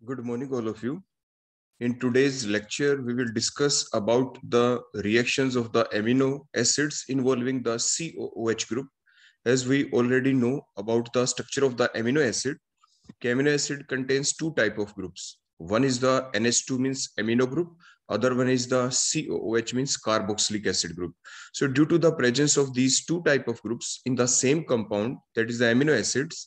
Good morning, all of you. In today's lecture, we will discuss about the reactions of the amino acids involving the COOH group. As we already know about the structure of the amino acid contains two type of groups. One is the NH2 means amino group, other one is the COOH means carboxylic acid group. So due to the presence of these two type of groups in the same compound, that is the amino acids,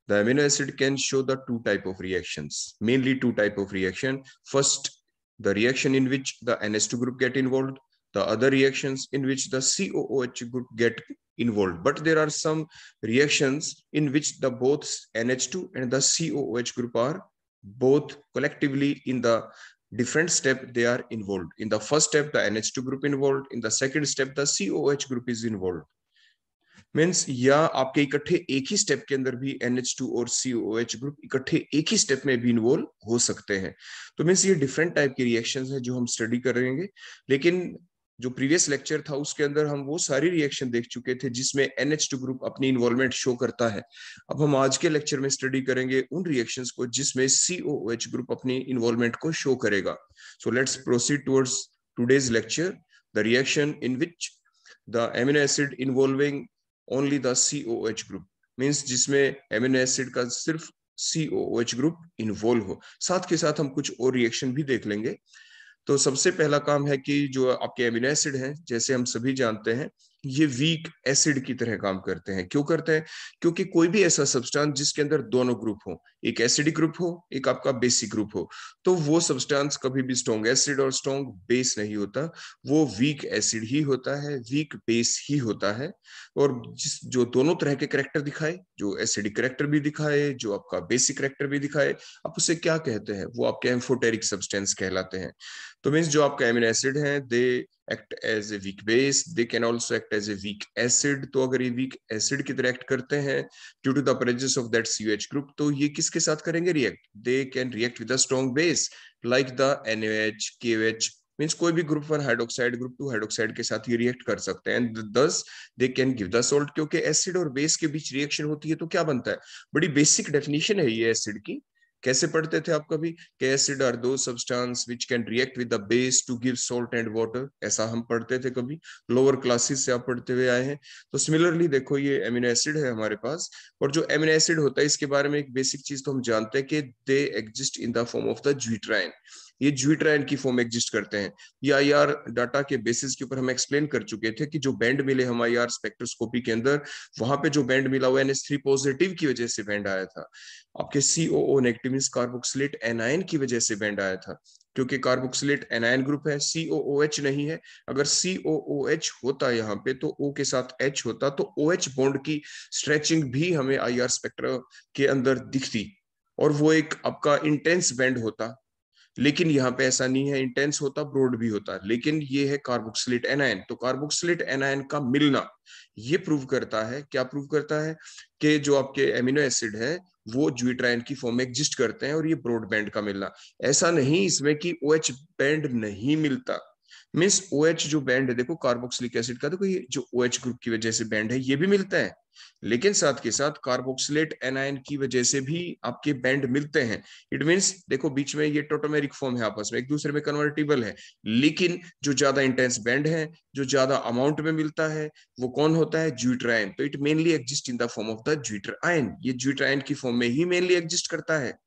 the amino acid can show the two type of reactions, mainly two type of reaction. First, the reaction in which the NH2 group get involved, the other reactions in which the COOH group get involved. But there are some reactions in which the both NH2 and the COOH group are both collectively in the different step they are involved. In the first step, the NH2 group involved. In the second step, the COOH group is involved. Means या आपके इकट्ठे एक ही step के अंदर भी NH2 और COOH group इकट्ठे एक ही स्टेप में भी इन्वॉल्व हो सकते हैं। तो मीन्स ये डिफरेंट टाइप के रिएक्शंस हैं जो हम स्टडी करेंगे। लेकिन जो प्रीवियस लेक्चर था उसके अंदर हम वो सारी रिएक्शन देख चुके थे जिसमें NH2 ग्रुप अपनी इन्वॉल्वमेंट शो करता है। अब हम आज के लेक्चर में स्टडी करेंगे उन रिएक्शंस को जिसमें COOH ग्रुप अपनी इन्वॉल्वमेंट को शो करेगा। So let's proceed towards today's lecture. The reaction in which the amino acid involving only the COOH group means जिसमें एमिनो एसिड का सिर्फ COOH ग्रुप इन्वॉल्व हो। साथ के साथ हम कुछ और रिएक्शन भी देख लेंगे। तो सबसे पहला काम है कि जो आपके एमिनो एसिड हैं, जैसे हम सभी जानते हैं, ये वीक एसिड की तरह काम करते हैं। क्यों करते हैं? क्योंकि कोई भी ऐसा सब्सटेंस जिसके अंदर दोनों ग्रुप हो, एक एसिडिक ग्रुप हो, एक आपका बेसिक ग्रुप हो, तो वो सब्सटेंस कभी भी स्ट्रॉन्ग एसिड और स्ट्रॉन्ग बेस नहीं होता, वो वीक एसिड ही होता है, वीक बेस ही होता है। और जो दोनों तरह के कैरेक्टर दिखाए, जो एसिडिक कैरेक्टर भी दिखाए, जो आपका बेसिक कैरेक्टर भी दिखाए, आप उसे क्या कहते हैं? वो आपके एम्फोटेरिक सब्सटेंस कहलाते हैं। तो मीन्स जो आपका एमिनो एसिड है, they act as a weak base, they can also act as a weak acid. तो अगर ये वीक एसिड की तरह एक्ट करते हैं due to the presence of that COH group, तो ये किसके साथ करेंगे react? They can react with a strong base like the NaOH, KOH। Means कोई भी ग्रुप 1 हाइड्रोक्साइड ग्रुप 2 हाइड्रोक्साइड के साथ ये रिएक्ट कर सकते हैं एंड दस they can give the salt. क्योंकि एसिड और बेस के बीच रिएक्शन होती है तो क्या बनता है? बड़ी बेसिक डेफिनेशन है ये एसिड की। कैसे पढ़ते थे आप कभी? कि acid are those substance which can react with the base to give salt and water, ऐसा हम पढ़ते थे कभी, लोअर क्लासेस से आप पढ़ते हुए आए हैं। तो सिमिलरली देखो, ये एमिनो एसिड है हमारे पास, और जो एमिनो एसिड होता है इसके बारे में एक बेसिक चीज तो हम जानते हैं कि they exist in the form of the zwitterion. ये ज्विट्राइन की फॉर्म एग्जिस्ट करते हैं। ये IR डाटा के बेसिस के ऊपर हम एक्सप्लेन कर चुके थे कि जो बैंड मिले हम IR स्पेक्ट्रोस्कोपी के अंदर, वहां पे जो बैंड मिला वो NH3 पॉजिटिव की वजह से बैंड आया था। आपके COO negative means carboxylate anion की वजह से बैंड आया था, क्योंकि कार्बोक्सिलेट एनायन ग्रुप है, COOH नहीं है। अगर COOH होता यहाँ पे तो O के साथ H होता, तो OH बॉन्ड की स्ट्रेचिंग भी हमें IR स्पेक्ट्रा के अंदर दिखती और वो एक आपका इंटेंस बैंड होता। लेकिन यहाँ पे ऐसा नहीं है, इंटेंस होता, ब्रॉड भी होता, लेकिन ये है कार्बोक्सिलेट एनायन। तो कार्बोक्सिलेट एनायन का मिलना ये प्रूव करता है, क्या प्रूव करता है? कि जो आपके एमिनो एसिड है वो ज्विट्राइन की फॉर्म में एग्जिस्ट करते हैं, और ये ब्रॉड बैंड का मिलना। ऐसा नहीं इसमें कि OH बैंड नहीं मिलता। मीन्स OH जो बैंड है, देखो कार्बोक्सिलिक एसिड का, देखो ये जो OH ग्रुप की वजह से बैंड है ये भी मिलता है, लेकिन साथ के साथ कार्बोक्सिलेट एनायन की वजह से भी आपके बैंड मिलते हैं। इट मीन्स देखो बीच में ये टोटोमेरिक फॉर्म है, आपस में एक दूसरे में कन्वर्टिबल है, लेकिन जो ज्यादा इंटेंस बैंड है, जो ज्यादा अमाउंट में मिलता है, वो कौन होता है? ज्विट्राइन। तो it mainly exist in the form of the zwitterion, ये ज्विट्राइन की फॉर्म में ही मेनली एग्जिस्ट करता है।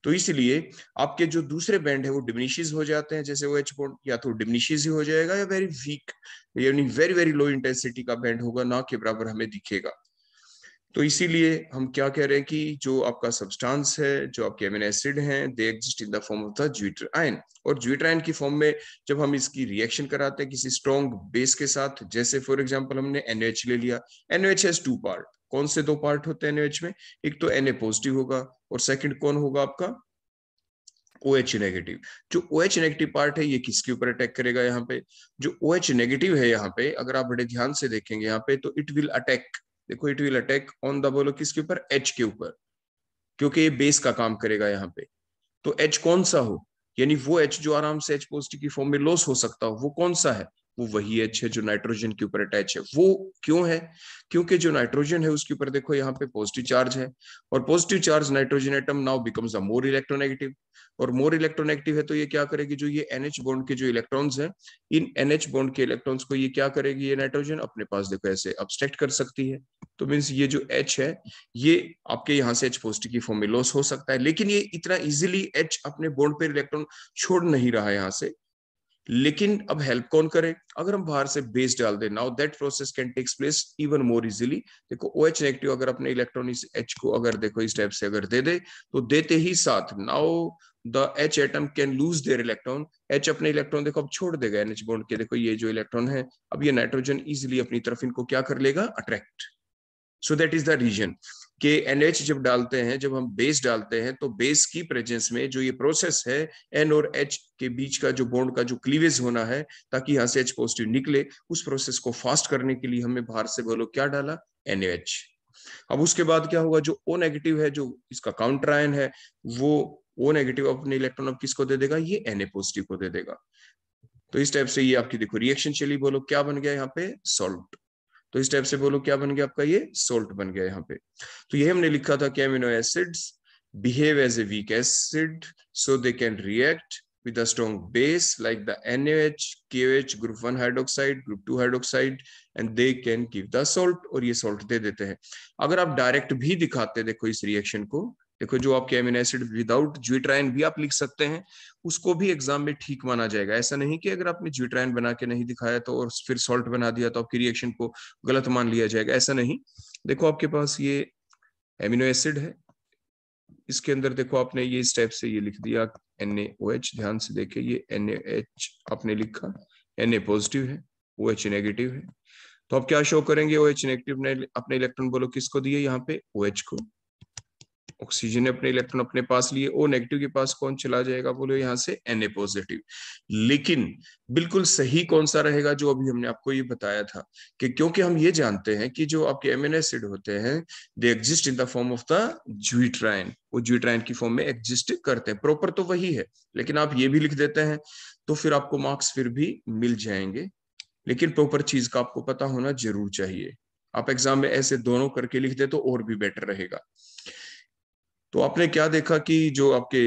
तो इसलिए आपके जो दूसरे बैंड है वो डिमिनिशेस हो जाते हैं, जैसे OH बॉन्ड या तो डिमिनिशेस ही हो जाएगा या वेरी वीक यानी वेरी वेरी लो इंटेंसिटी का बैंड होगा, ना के बराबर हमें दिखेगा। तो इसीलिए हम क्या कह रहे हैं कि जो आपका सब्सटेंस है, जो आपके एमिनो एसिड हैं, they exist in the form of the zwitterion. और ज्विट्राइन की फॉर्म में जब हम इसकी रिएक्शन कराते हैं किसी स्ट्रॉन्ग बेस के साथ, जैसे फॉर एग्जांपल हमने NaOH ले लिया। NaOH has two part. कौन से दो पार्ट होते हैं NaOH में? एक तो Na पॉजिटिव होगा और सेकंड कौन होगा आपका? OH negative. जो OH नेगेटिव पार्ट है ये किसके ऊपर अटैक करेगा? यहाँ पे जो OH नेगेटिव है, यहाँ पे अगर आप बड़े ध्यान से देखेंगे यहाँ पे, तो इट विल अटैक, देखो it will attack on the, बोलो किसके ऊपर? H के ऊपर, क्योंकि ये बेस का काम करेगा यहाँ पे। तो H कौन सा हो? यानी वो H जो आराम से H पॉजिटिव की फॉर्म में लॉस हो सकता हो, वो कौन सा है? वो वही H है जो नाइट्रोजन के ऊपर अटैच है। वो क्यों है? क्योंकि जो नाइट्रोजन है उसके ऊपर देखो यहाँ पे पॉजिटिव चार्ज है, और positive charge nitrogen atom now becomes a more electronegative, और मोर इलेक्ट्रोनेगेटिव है तो ये क्या करेगी, जो ये NH बॉन्ड के जो इलेक्ट्रॉन्स हैं, इन NH बॉन्ड के इलेक्ट्रॉन्स को ये क्या करेगी, ये नाइट्रोजन अपने पास देखो ऐसे अब्स्ट्रैक्ट कर सकती है। तो मीन्स ये जो H है ये आपके यहाँ से H पॉजिटिव की फॉर्म में लॉस हो सकता है, लेकिन ये इतना इजीली H अपने बॉन्ड पर इलेक्ट्रॉन छोड़ नहीं रहा है यहाँ से। लेकिन अब हेल्प कौन करे, अगर हम बाहर से बेस डाल दें, now that process can takes place even more easily. देखो OH नेगेटिव अगर अपने इलेक्ट्रॉन इस H को अगर देखो इस टाइप से अगर दे दे, तो देते ही साथ now the H atom can lose their electron. H अपने इलेक्ट्रॉन देखो अब छोड़ देगा NH बॉन्ड के, देखो ये जो इलेक्ट्रॉन है अब ये नाइट्रोजन इजिली अपनी तरफ इनको क्या कर लेगा, attract. So that is the reason कि NH जब डालते हैं, जब हम बेस डालते हैं, तो बेस की प्रेजेंस में जो ये प्रोसेस है N और H के बीच का जो बॉन्ड का जो क्लीवेज होना है ताकि यहाँ से H पॉजिटिव निकले, उस प्रोसेस को फास्ट करने के लिए हमने बाहर से बोलो क्या डाला, NaOH। अब उसके बाद क्या होगा, जो O नेगेटिव है, जो इसका काउंटर आयन है, वो O नेगेटिव अपने इलेक्ट्रॉन अब किसको दे देगा, ये Na पॉजिटिव को दे देगा। तो इस टाइप से ये आपकी देखो रिएक्शन चली, बोलो क्या बन गया यहाँ पे, सॉल्ट। तो इस टाइप से बोलो क्या बन गया आपका, ये सोल्ट बन गया यहाँ पे। तो ये हमने लिखा था कि amino acids behave as a weak acid so they can react with a strong base like the NaOH, KOH, group 1 hydroxide, group 2 hydroxide, and they can give the salt, और ये salt दे देते हैं। अगर आप डायरेक्ट भी दिखाते देखो इस रिएक्शन को, देखो जो आपके अमीनो एसिड विदाउट ज्यूट्राइन भी आप लिख सकते हैं, उसको भी एग्जाम में ठीक माना जाएगा। ऐसा नहीं कि अगर आपने ज्यूट्राइन बना के नहीं दिखाया तो और फिर सॉल्ट बना दिया तो आपकी रिएक्शन को गलत मान लिया जाएगा, ऐसा नहीं। देखो आपके पास ये एमिनो एसिड है, इसके अंदर देखो आपने ये स्टेप से ये लिख दिया NaOH, ध्यान से देखे ये NaH आपने लिखा, Na पॉजिटिव है, OH नेगेटिव है। तो आप क्या शो करेंगे, OH नेगेटिव ने अपने इलेक्ट्रॉन बोलो किसको दिए, यहाँ पे OH को। ऑक्सीजन ने अपने इलेक्ट्रॉन अपने पास लिए, O नेगेटिव के पास कौन चला जाएगा, बोलो यहाँ से Na पॉजिटिव। लेकिन बिल्कुल सही कौन सा रहेगा, जो अभी हमने आपको ये बताया था कि क्योंकि हम ये जानते हैं कि जो आपके अमीनो एसिड होते हैं they exist in the form of the zwitterion, वो ज्यूट्राइन की फॉर्म में एग्जिस्ट करते हैं। प्रॉपर तो वही है, लेकिन आप ये भी लिख देते हैं तो फिर आपको मार्क्स फिर भी मिल जाएंगे, लेकिन प्रॉपर चीज का आपको पता होना जरूर चाहिए। आप एग्जाम में ऐसे दोनों करके लिख दे तो और भी बेटर रहेगा। तो आपने क्या देखा कि जो आपके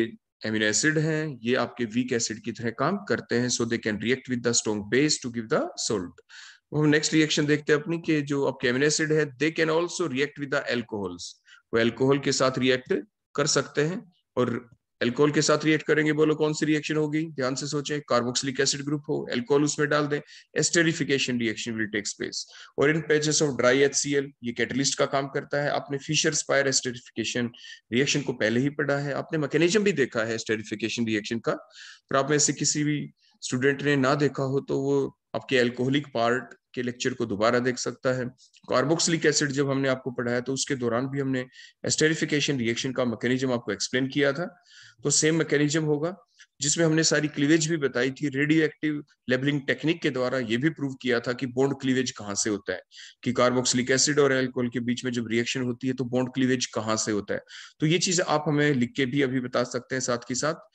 एमिनो एसिड हैं ये आपके वीक एसिड की तरह काम करते हैं, so they can react with the strong base to give the salt. हम नेक्स्ट रिएक्शन देखते हैं अपनी कि जो आपके एमिनो एसिड है they can also react with the alcohols, वो एल्कोहल के साथ रिएक्ट कर सकते हैं। और एल्कोहल के साथ रिएक्ट करेंगे, बोलो कौन सी रिएक्शन होगी, ध्यान से सोचें, कार्बोक्सिलिक एसिड ग्रुप हो, एल्कोहल उसमें डाल दें, esterification reaction will takes place. और in pages of dry HCl ये कैटलिस्ट का काम करता है। आपने फिशर स्पायर एस्टेरिफिकेशन रिएक्शन को पहले ही पढ़ा है, आपने मैकेनिज्म भी देखा है एस्टेरिफिकेशन रिएक्शन का, पर आप में से किसी भी स्टूडेंट ने ना देखा हो तो वो आपके एल्कोहलिक पार्ट के लेक्चर को दोबारा देख सकता है। कार्बोक्सिलिक एसिड जब हमने आपको पढ़ाया तो उसके दौरान भी हमने एस्टेरिफिकेशन रिएक्शन का मैकेनिज्म आपको एक्सप्लेन किया था। तो सेम मैकेनिज्म होगा, जिसमें हमने सारी क्लीवेज भी बताई थी। रेडियो एक्टिव लेबलिंग टेक्निक के द्वारा ये भी प्रूव किया था कि बॉन्ड क्लीवेज कहाँ से होता है, कि कार्बोक्सिलिक एसिड और एल्कोहल के बीच में जब रिएक्शन होती है तो बॉन्ड क्लीवेज कहाँ से होता है। तो ये चीज आप हमें लिख के भी अभी बता सकते हैं साथ के साथ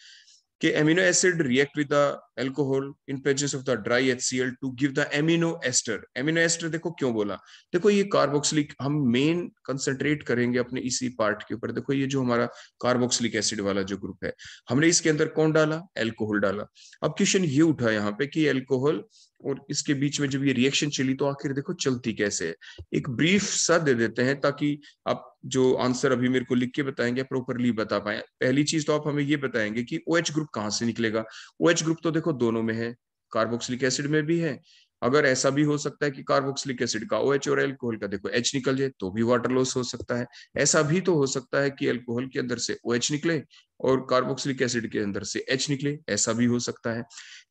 कि amino acid react with the alcohol in presence of the dry HCl to give the amino ester। amino ester देखो क्यों बोला, देखो ये कार्बोक्सिलिक, हम मेन कंसंट्रेट करेंगे अपने इसी पार्ट के ऊपर। देखो ये जो हमारा कार्बोक्सिलिक एसिड वाला जो ग्रुप है, हमने इसके अंदर कौन डाला, एल्कोहल डाला। अब क्वेश्चन ये उठा यहाँ पे कि एल्कोहल और इसके बीच में जब ये रिएक्शन चली तो आखिर देखो चलती कैसे है, एक ब्रीफ सा दे देते हैं ताकि आप जो आंसर अभी मेरे को लिख के बताएंगे प्रॉपरली बता पाए। पहली चीज तो आप हमें ये बताएंगे कि OH ग्रुप कहाँ से निकलेगा। OH ग्रुप तो देखो दोनों में है, कार्बोक्सिलिक एसिड में भी है। अगर ऐसा भी हो सकता है कि कार्बोक्सिलिक एसिड का OH और एल्कोहल का देखो H निकल जाए तो भी वाटर लॉस हो सकता है। ऐसा भी तो हो सकता है कि एल्कोहल के अंदर से OH निकले और कार्बोक्सिलिक एसिड के अंदर से H निकले, ऐसा भी हो सकता है।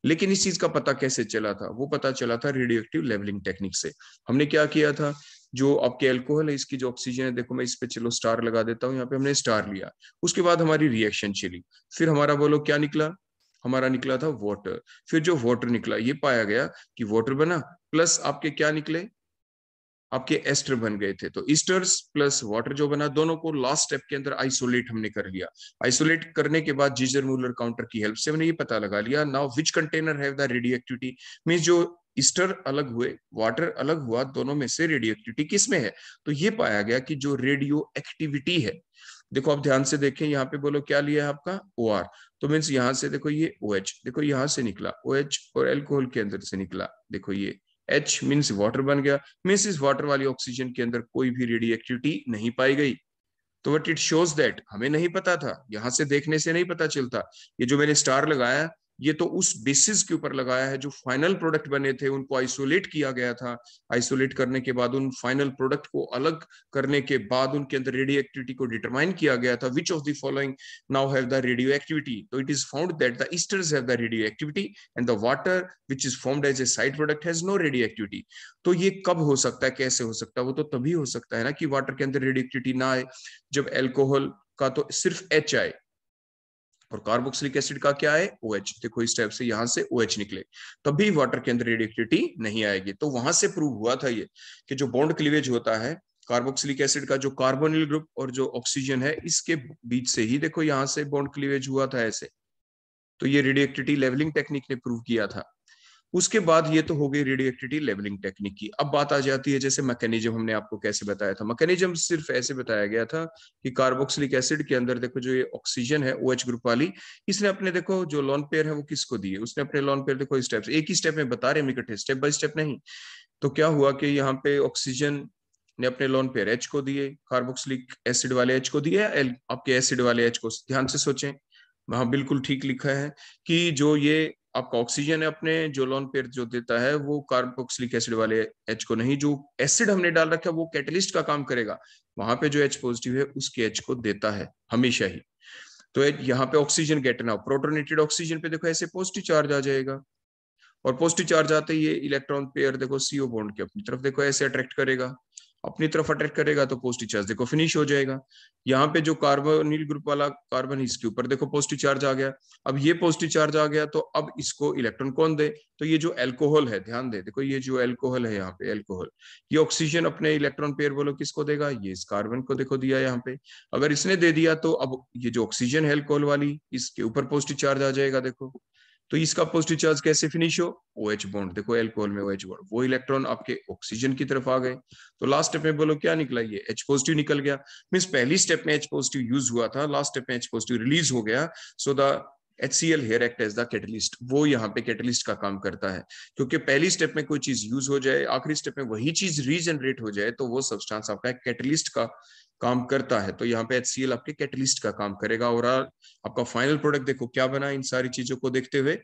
लेकिन इस चीज का पता कैसे चला था, वो पता चला था रेडियो एक्टिव लेवलिंग टेक्निक से। हमने क्या किया था, जो आपके एल्कोहल है इसकी जो ऑक्सीजन है, देखो मैं इस पे चलो स्टार लगा देता हूँ, यहाँ पे हमने स्टार लिया, उसके बाद हमारी रिएक्शन चली, फिर हमारा बोलो क्या निकला, हमारा निकला था वाटर। फिर जो वाटर निकला ये पाया गया कि वाटर बना, प्लस आपके क्या निकले, आपके एस्टर बन गए थे। तो ईस्टर्स प्लस वाटर जो बना, दोनों को लास्ट स्टेप के अंदर आइसोलेट हमने कर लिया। आइसोलेट करने के बाद जीजर मूलर काउंटर की हेल्प से हमने ये पता लगा लिया now which container have the radio activity, means जो ईस्टर अलग हुए, वाटर अलग हुआ, दोनों में से रेडियो एक्टिविटी किस में है? तो ये पाया गया कि जो रेडियो एक्टिविटी है, देखो आप ध्यान से देखें, यहाँ पे बोलो क्या लिया है आपका OR, तो मीन्स यहाँ से देखो ये OH, देखो यहाँ से निकला OH और एल्कोहल के अंदर से निकला, देखो ये H मीन्स वाटर बन गया, मीन्स इस वाटर वाली ऑक्सीजन के अंदर कोई भी रेडियो एक्टिविटी नहीं पाई गई। तो वट इट शोज दैट, हमें नहीं पता था, यहां से देखने से नहीं पता चलता। ये जो मैंने स्टार लगाया, ये तो उस बेसिस के ऊपर लगाया है जो फाइनल प्रोडक्ट बने थे उनको आइसोलेट किया गया था। आइसोलेट करने के बाद उन फाइनल प्रोडक्ट को अलग करने के बाद उनके अंदर रेडियो एक्टिविटी को डिटरमाइन किया गया था, which of the following now have the radio activity. तो it is found that the esters have the radio activity and the water which is formed as a side product has no radio activity. तो ये कब हो सकता है, कैसे हो सकता है? वो तो तभी हो सकता है ना कि वाटर के अंदर रेडियो एक्टिविटी ना आए जब एल्कोहल का तो सिर्फ H आए और कार्बोक्सिलिक एसिड का क्या है, OH। देखो इस टाइप से यहां से OH निकले, तभी वाटर के अंदर रेडियोएक्टिविटी नहीं आएगी। तो वहां से प्रूव हुआ था ये कि जो बॉन्ड क्लीवेज होता है कार्बोक्सिलिक एसिड का, जो कार्बोनिल ग्रुप और जो ऑक्सीजन है, इसके बीच से ही देखो यहां से बॉन्ड क्लीवेज हुआ था ऐसे। तो ये रेडियोएक्टिविटी लेवलिंग टेक्निक ने प्रूव किया था। उसके बाद ये तो हो गई रेडियोएक्टिविटी लेवलिंग टेक्निक की। अब बात आ जाती है जैसे मैकेनिज्म, हमने आपको कैसे बताया था। मैकेनिज्म सिर्फ ऐसे बताया गया था कि कार्बोक्सिलिक एसिड के अंदर देखो जो ये ऑक्सीजन है OH ग्रुप वाली, इसने अपने देखो जो लोन पेयर है वो किसको दिए, उसने अपने लोन पेयर देखो इस स्टेप से, एक ही स्टेप में बता रहे हम इकट्ठे, स्टेप बाय स्टेप नहीं। तो क्या हुआ कि यहाँ पे ऑक्सीजन ने अपने लोन पेयर H को दिए, कार्बोक्सिलिक एसिड वाले H को दिए, आपके एसिड वाले H को। ध्यान से सोचें, वहां बिल्कुल ठीक लिखा है कि जो ये आपका ऑक्सीजन है अपने जो लोन पेयर जो देता है वो कार्बोक्सिलिक एसिड वाले H को नहीं, जो एसिड हमने डाल रखा है वो कैटलिस्ट का काम करेगा, वहां पे जो H पॉजिटिव है उसके H को देता है हमेशा ही। तो यहाँ पे ऑक्सीजन गेट ना, प्रोटोनेटेड ऑक्सीजन पे देखो ऐसे पॉजिटिव चार्ज आ जाएगा, और पॉजिटिव चार्ज आते ही ये इलेक्ट्रॉन पेयर देखो CO बॉन्ड के अपनी तरफ देखो ऐसे अट्रैक्ट करेगा, अपनी तरफ अट्रैक्ट करेगा तो पॉजिटिव चार्ज देखो फिनिश हो जाएगा। यहाँ पे जो कार्बोनिल ग्रुप वाला कार्बन, इसके ऊपर देखो पॉजिटिव चार्ज आ गया। अब ये पॉजिटिव चार्ज आ गया तो अब इसको इलेक्ट्रॉन कौन दे, तो ये जो अल्कोहल है, ध्यान दे देखो ये जो अल्कोहल है यहाँ पे अल्कोहल, ये ऑक्सीजन अपने इलेक्ट्रॉन पेयर बोलो किसको देगा, ये इस कार्बन को देखो दिया यहाँ पे। अगर इसने दे दिया तो अब ये जो ऑक्सीजन है अल्कोहल वाली, इसके ऊपर पॉजिटिव चार्ज आ जाएगा देखो। तो इसका पॉजिटिव चार्ज कैसे फिनिश हो, OH बॉन्ड देखो अल्कोहल में OH बॉन्ड, वो इलेक्ट्रॉन आपके ऑक्सीजन की तरफ आ गए। तो लास्ट स्टेप में बोलो क्या निकला, ये H पॉजिटिव निकल गया। मींस पहली स्टेप में H पॉजिटिव यूज हुआ था, लास्ट स्टेप में H पॉजिटिव रिलीज हो गया। So the HCl here act as the catalyst, वो यहाँ पे कैटलिस्ट का काम करता है। क्योंकि पहली स्टेप में कोई चीज यूज हो जाए, आखिरी स्टेप में वही चीज रीजनरेट हो जाए, तो वो सब्सटेंस आपका कैटलिस्ट का काम करता है। तो यहाँ पे HCl आपके कैटलिस्ट का काम करेगा, और आपका फाइनल प्रोडक्ट देखो क्या बना इन सारी चीजों को देखते हुए।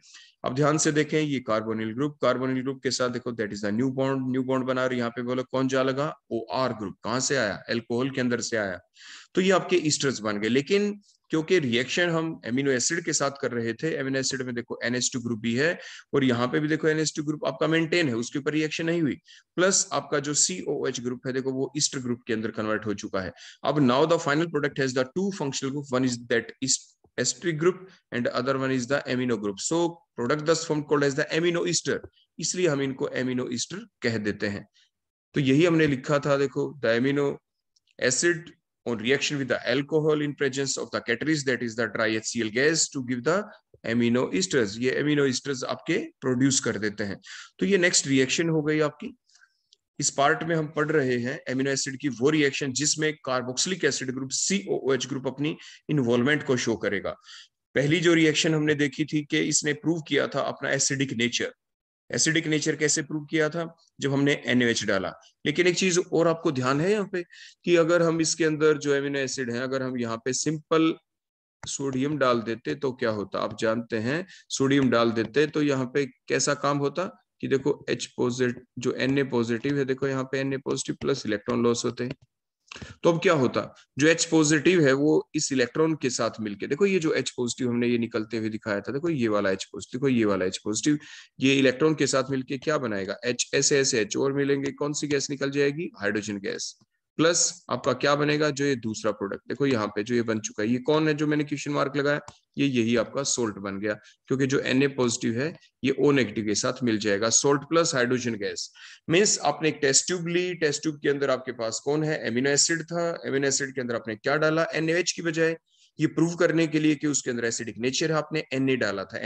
अब ध्यान से देखें, ये कार्बोनिल ग्रुप, कार्बोनिल ग्रुप के साथ देखो that is the new bond, new bond बना रही, यहाँ पे बोलो कौन जा लगा, OR ग्रुप, कहां से आया, एल्कोहल के अंदर से आया। तो ये आपके ईस्टर्स बन गए। लेकिन क्योंकि रिएक्शन हम एमिनो एसिड के साथ कर रहे थे, एमिनो एसिड में देखो NH2 ग्रुप भी है, और यहाँ पे भी देखो NH2 ग्रुप आपका मेंटेन है, उसके ऊपर रिएक्शन नहीं हुई। प्लस आपका जो COH ग्रुप है देखो वो ईस्टर ग्रुप के अंदर कन्वर्ट हो चुका है। अब now the final product has the two functional group, one is that esteric group and other one is the amino group. So product thus form called as the amino ester, इसलिए हम इनको amino Easter कह देते हैं। तो यही हमने लिखा था, देखो the amino acid on reaction with the alcohol in presence of the catalyst that is the dry HCl gas to give the amino esters, ये amino esters आपके प्रोड्यूस कर देते हैं। तो ये नेक्स्ट रिएक्शन हो गई आपकी। इस पार्ट में हम पढ़ रहे हैं एमिनो एसिड की वो रिएक्शन जिसमें carboxylic acid group COOH group अपनी इन्वॉल्वमेंट को शो करेगा। पहली जो रिएक्शन हमने देखी थी कि इसने प्रूव किया था अपना एसिडिक नेचर। एसिडिक नेचर कैसे प्रूव किया था, जब हमने NaOH डाला। लेकिन एक चीज और आपको ध्यान है यहाँ पे कि अगर हम इसके अंदर जो एमिनो एसिड है, अगर हम यहाँ पे सिंपल सोडियम डाल देते तो क्या होता, आप जानते हैं सोडियम डाल देते तो यहाँ पे कैसा काम होता कि देखो H पॉजिटिव जो Na पॉजिटिव है, देखो यहाँ पे Na positive plus electron loss होते हैं। तो अब क्या होता, जो H पॉजिटिव है वो इस इलेक्ट्रॉन के साथ मिलके, देखो ये जो H पॉजिटिव हमने ये निकलते हुए दिखाया था, देखो ये वाला H पॉजिटिव, देखो ये वाला H पॉजिटिव, ये इलेक्ट्रॉन के साथ मिलके क्या बनाएगा, H, ऐसे ऐसे H और मिलेंगे, कौन सी गैस निकल जाएगी, हाइड्रोजन गैस। प्लस आपका क्या बनेगा, जो ये दूसरा प्रोडक्ट देखो यहाँ पे जो ये बन चुका है, ये कौन है जो मैंने क्वेश्चन मार्क लगाया, ये यही आपका सोल्ट बन गया। क्योंकि जो Na पॉजिटिव है ये O नेगेटिव के साथ मिल जाएगा, salt plus hydrogen gas. Means आपने एक टेस्ट ट्यूब ली, टेस्ट ट्यूब के अंदर आपके पास कौन है, एमिनो एसिड था, एमिनो एसिड के अंदर आपने क्या डाला, NaOH की बजाय, ये प्रूव करने के लिए कि उसके अंदर एसिडिक नेचर है, आपने Na डाला था,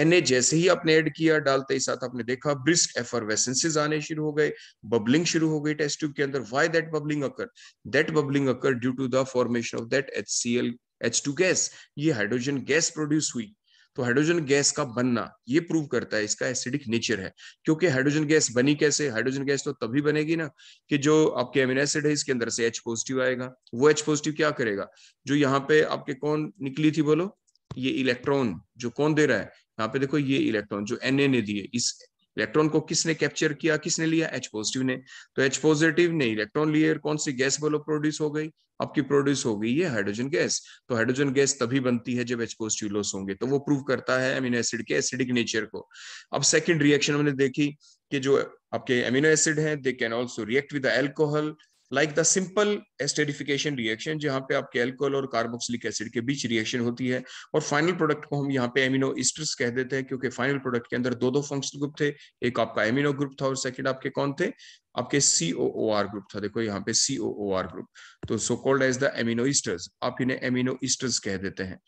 Na जैसे ही आपने ऐड किया, डालते ही साथ आपने देखा ब्रिस्क एफरवेसेंसेस आने शुरू हो गए, बबलिंग शुरू हो गई टेस्ट ट्यूब के अंदर। Why that bubbling occur? That bubbling occur due to the formation of that HCl H2 gas. ये हाइड्रोजन गैस प्रोड्यूस हुई। तो हाइड्रोजन गैस का बनना ये प्रूव करता है इसका एसिडिक नेचर है। क्योंकि हाइड्रोजन गैस बनी कैसे? हाइड्रोजन गैस तो तभी बनेगी ना कि जो आपके अमीनो एसिड है इसके अंदर से H पॉजिटिव आएगा। वो H पॉजिटिव क्या करेगा? जो यहाँ पे आपके कौन निकली थी बोलो? ये इलेक्ट्रॉन जो कौन दे रहा है? यहाँ पे देखो, ये इलेक्ट्रॉन जो Na ने दिए, इस इलेक्ट्रॉन को किसने कैप्चर किया, किसने लिया? H पॉजिटिव ने। तो H पॉजिटिव ने इलेक्ट्रॉन लिए, कौन सी गैस बोलो प्रोड्यूस हो गई? आपकी प्रोड्यूस हो गई ये हाइड्रोजन गैस। तो हाइड्रोजन गैस तभी बनती है जब H पॉजिटिव लॉस होंगे। तो वो प्रूव करता है अमीनो एसिड के एसिडिक नेचर को। अब सेकंड रिएक्शन हमने देखी कि जो आपके अमीनो एसिड हैं दे can also react with the alcohol like the simple esterification reaction, जहां पे आपके अल्कोहल और कार्बोक्सिलिक एसिड के बीच रिएक्शन होती है। और फाइनल प्रोडक्ट को हम यहाँ पे एमिनो ईस्टर्स कह देते हैं, क्योंकि फाइनल प्रोडक्ट के अंदर दो दो फंक्शनल ग्रुप थे, एक आपका एमिनो ग्रुप था और सेकंड आपके कौन थे? आपके COOR ग्रुप था। देखो यहाँ पे COOR ग्रुप, तो so called as the amino esters, आप इन्हें एमिनो ईस्टर्स कह देते हैं।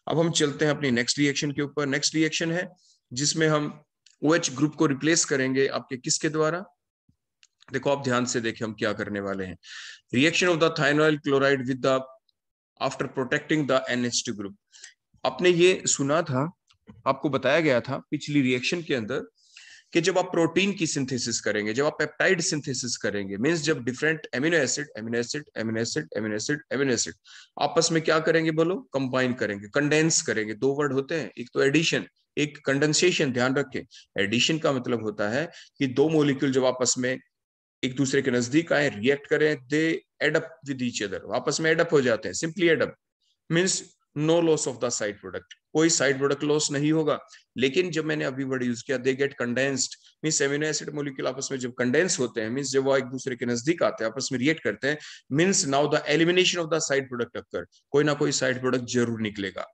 अब हम चलते हैं अपनी नेक्स्ट रिएक्शन के ऊपर। नेक्स्ट रिएक्शन है जिसमें हम OH ग्रुप को रिप्लेस करेंगे आपके किसके द्वारा? देखो आप ध्यान से देखें हम क्या करने वाले हैं। Reaction of the thionyl chloride with the after protecting the NH2 group. आपने ये सुना था, आपको बताया गया था पिछली रिएक्शन के अंदर कि जब आप प्रोटीन की सिंथेसिस करेंगे, जब आप पेप्टाइड सिंथेसिस करेंगे, मींस जब different amino acid amino acid amino acid amino acid amino acid आपस में क्या करेंगे बोलो? कंबाइन करेंगे, कंडेंस करेंगे। दो वर्ड होते हैं, एक तो एडिशन, एक कंडेंसेशन। ध्यान रखें, एडिशन का मतलब होता है कि दो मॉलिक्यूल जब आपस में एक दूसरे के नजदीक आए, रिएक्ट करें, they add up with each other, आपस में एड अप हो जाते हैं। Simply add up means no loss of the side product, कोई साइड प्रोडक्ट लॉस नहीं होगा। लेकिन जब मैंने अभी वर्ड यूज किया they get condensed, means amino acid molecule आपस में जब कंडेंस होते हैं, मींस जब वो एक दूसरे के नजदीक आते हैं, आपस में रिएक्ट करते हैं, means now the elimination of the side product occur, कोई ना कोई साइड प्रोडक्ट जरूर निकलेगा।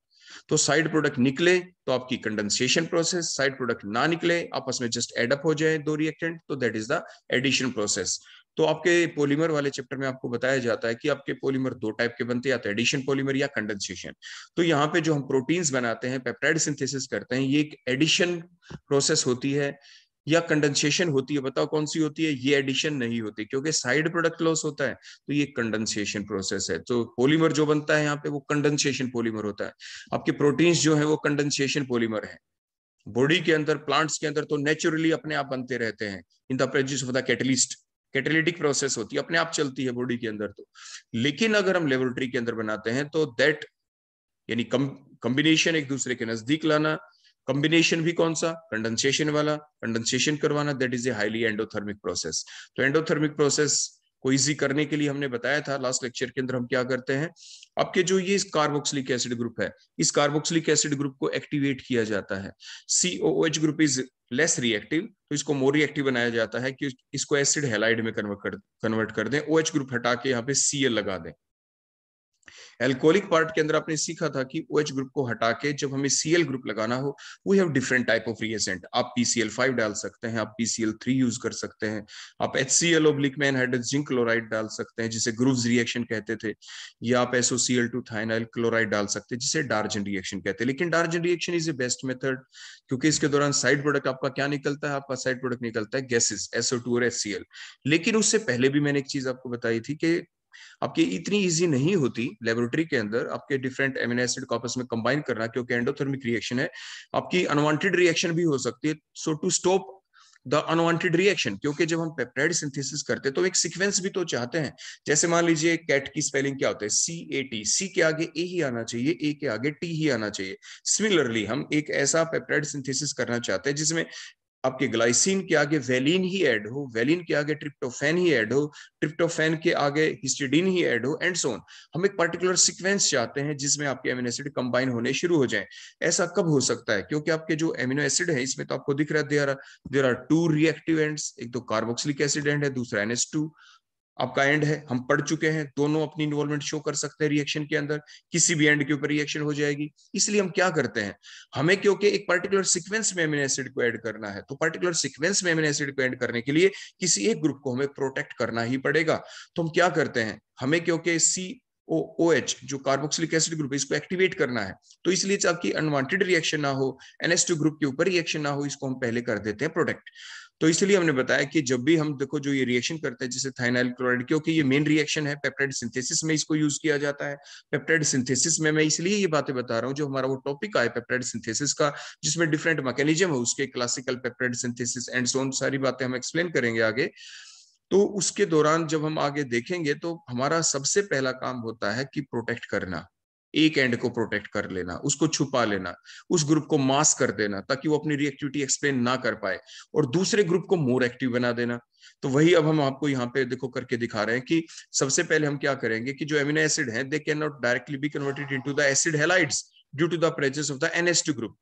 तो साइड प्रोडक्ट निकले तो आपकी कंडेंसेशन प्रोसेस, साइड प्रोडक्ट ना निकले, आपस में जस्ट एड अप हो जाए दो रिएक्टेंट, तो that is the addition process. तो आपके पॉलीमर वाले चैप्टर में आपको बताया जाता है कि आपके पॉलीमर दो टाइप के बनते हैं, या तो एडिशन पॉलीमर या कंडेंसेशन। तो यहाँ पे जो हम प्रोटीन्स बनाते हैं, पेप्टाइड सिंथेसिस करते हैं, ये एक एडिशन प्रोसेस होती है या कंडेंसेशन होती है? बताओ कौन सी होती है? ये एडिशन नहीं होती, क्योंकि साइड प्रोडक्ट लॉस होता है, तो ये कंडेंसेशन प्रोसेस है। तो पॉलीमर जो बनता है यहाँ पे वो कंडेंसेशन पॉलीमर होता है। आपके प्रोटीन्स जो है वो कंडेंसेशन पॉलीमर है। बॉडी के अंदर, प्लांट्स के अंदर तो नेचुरली अपने आप बनते रहते हैं in the presence of the catalyst, catalytic process होती है, अपने आप चलती है बॉडी के अंदर। तो लेकिन अगर हम लेबोरेटरी के अंदर बनाते हैं तो दैट यानी कॉम्बिनेशन एक दूसरे के नजदीक लाना, कॉम्बिनेशन भी कौन सा? कंडेंसेशन वाला, कंडेंसेशन करवाना, that is a highly endothermic process. तो एंडोथर्मिक प्रोसेस को इजी करने के लिए हमने बताया था लास्ट लेक्चर के अंदर हम क्या करते हैं, आपके जो ये कार्बोक्सिलिक एसिड ग्रुप है, इस कार्बोक्सिलिक एसिड ग्रुप को एक्टिवेट किया जाता है। COOH group is less reactive, तो इसको मोर रिएक्टिव बनाया जाता है कि इसको एसिड हैलाइड में कन्वर्ट कर दें। OH ग्रुप हटा के यहाँ पे Cl लगा दें। एल्कोहलिक पार्ट के अंदर आपने सीखा था कि OH ग्रुप को हटा के जब हमें Cl ग्रुप लगाना हो, we have different type of reagent. आप PCl5 डाल सकते हैं, आप PCl3 यूज कर सकते हैं, आप HCl ओब्लिक में एनहाइड्रस जिंक क्लोराइड डाल सकते हैं जिसे ग्रूव्स रिएक्शन कहते थे, या आप SOCl2 थाइनाइल क्लोराइड डाल सकते हैं जिसे डार्जन रिएक्शन कहते हैं। लेकिन डार्जन reaction is a best method, क्योंकि इसके दौरान साइड प्रोडक्ट आपका क्या निकलता है? आपका साइड प्रोडक्ट निकलता है गैसेस, SO2 और HCl। लेकिन उससे पहले भी मैंने एक चीज आपको बताई थी कि आपकी इतनी इजी नहीं होती लेबोरेटरी के अंदर आपके डिफरेंट एमिनो एसिड को आपस में कंबाइन करना, क्योंकि एंडोथर्मिक रिएक्शन है, आपकी अनवांटेड रिएक्शन भी हो सकती है। So to stop the unwanted reaction, क्योंकि जब हम पेप्टाइड सिंथेसिस करते हैं तो एक सीक्वेंस भी तो चाहते हैं। जैसे मान लीजिए कैट की स्पेलिंग क्या होता है? CAT, सी के आगे ए ही आना चाहिए, ए के आगे टी ही आना चाहिए। सिमिलरली हम एक ऐसा पेप्टाइड सिंथेसिस करना चाहते हैं जिसमें आपके ग्लाइसिन के आगे वेलिन ही ऐड हो, वेलिन के आगे ट्रिप्टोफैन ही ऐड हो, ट्रिप्टोफैन के आगे हिस्टिडीन ही ऐड हो, एंड सो ऑन। हम एक पर्टिकुलर सीक्वेंस चाहते हैं जिसमें आपके एमिनो एसिड कंबाइन होने शुरू हो जाएं। ऐसा कब हो सकता है? क्योंकि आपके जो एमिनो एसिड है इसमें तो आपको दिख रहा है there are two reactive ends, एक तो कार्बोक्सिलिक एसिड एंड है, दूसरा NH2 आपका एंड है। हम पढ़ चुके हैं दोनों अपनी इन्वॉल्वमेंट शो कर सकते हैं रिएक्शन के अंदर, किसी भी एंड के ऊपर रिएक्शन हो जाएगी। इसलिए हम क्या करते हैं, हमें क्योंकि एक पर्टिकुलर सीक्वेंस में एमिनो एसिड को ऐड करना है, तो पर्टिकुलर सीक्वेंस में एमिनो एसिड को ऐड करने के लिए किसी एक ग्रुप को हमें प्रोटेक्ट करना ही पड़ेगा। तो हम क्या करते हैं, हमें क्योंकि OH जो कार्बोक्सिलिक एसिड ग्रुप है इसको एक्टिवेट करना है, तो इसलिए ताकि अनवांटेड रिएक्शन ना हो, NH2 ग्रुप के ऊपर रिएक्शन ना हो, इसको हम पहले कर देते हैं प्रोटेक्ट। तो इसलिए हमने बताया कि जब भी हम देखो जो ये रिएक्शन करते हैं जैसे थाइनाइल क्लोराइड, क्योंकि ये मेन रिएक्शन है पेप्टाइड सिंथेसिस में इसको यूज किया जाता है। पेप्टाइड सिंथेसिस में मैं इसलिए ये बातें बता रहा हूँ, जो हमारा वो टॉपिक आया पेप्टाइड सिंथेसिस का, जिसमें डिफरेंट मैकेनिज्म है उसके, classical peptide synthesis and so on, सारी बातें हम एक्सप्लेन करेंगे आगे। तो उसके दौरान जब हम आगे देखेंगे तो हमारा सबसे पहला काम होता है कि प्रोटेक्ट करना, एक एंड को प्रोटेक्ट कर लेना, उसको छुपा लेना, उस ग्रुप को मास्क कर देना ताकि वो अपनी रिएक्टिविटी एक्सप्लेन ना कर पाए, और दूसरे ग्रुप को मोर एक्टिव बना देना। तो वही अब हम आपको यहाँ पे देखो करके दिखा रहे हैं कि सबसे पहले हम क्या करेंगे कि जो एमिनो एसिड है they can not directly be converted into the acid halides due to the presence of the NH2 group,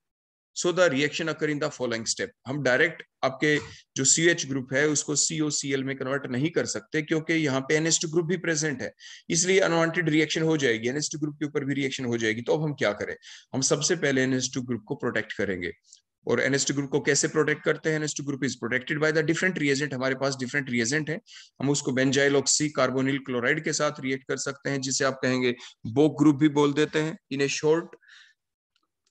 so the reaction occur in the following step. हम डायरेक्ट आपके जो CH ग्रुप है उसको COCl में convert नहीं कर सकते, क्योंकि यहाँ पे NH2 ग्रुप भी प्रेजेंट है, इसलिए अनवांटेड रिएक्शन हो जाएगी, NH2 ग्रुप के ऊपर भी रिएक्शन हो जाएगी। तो अब हम क्या करें, हम सबसे पहले NH2 ग्रुप को प्रोटेक्ट करेंगे। और NH2 ग्रुप को कैसे प्रोटेक्ट करते हैं, NH2 group is protected by the different reagent, हमारे पास डिफरेंट रिएजेंट है। हम उसको बेंजाइल ऑक्सी कार्बोनिल क्लोराइड के साथ रिएक्ट कर सकते हैं, जिसे आप कहेंगे बोक ग्रुप भी बोल देते हैं इन ए शॉर्ट।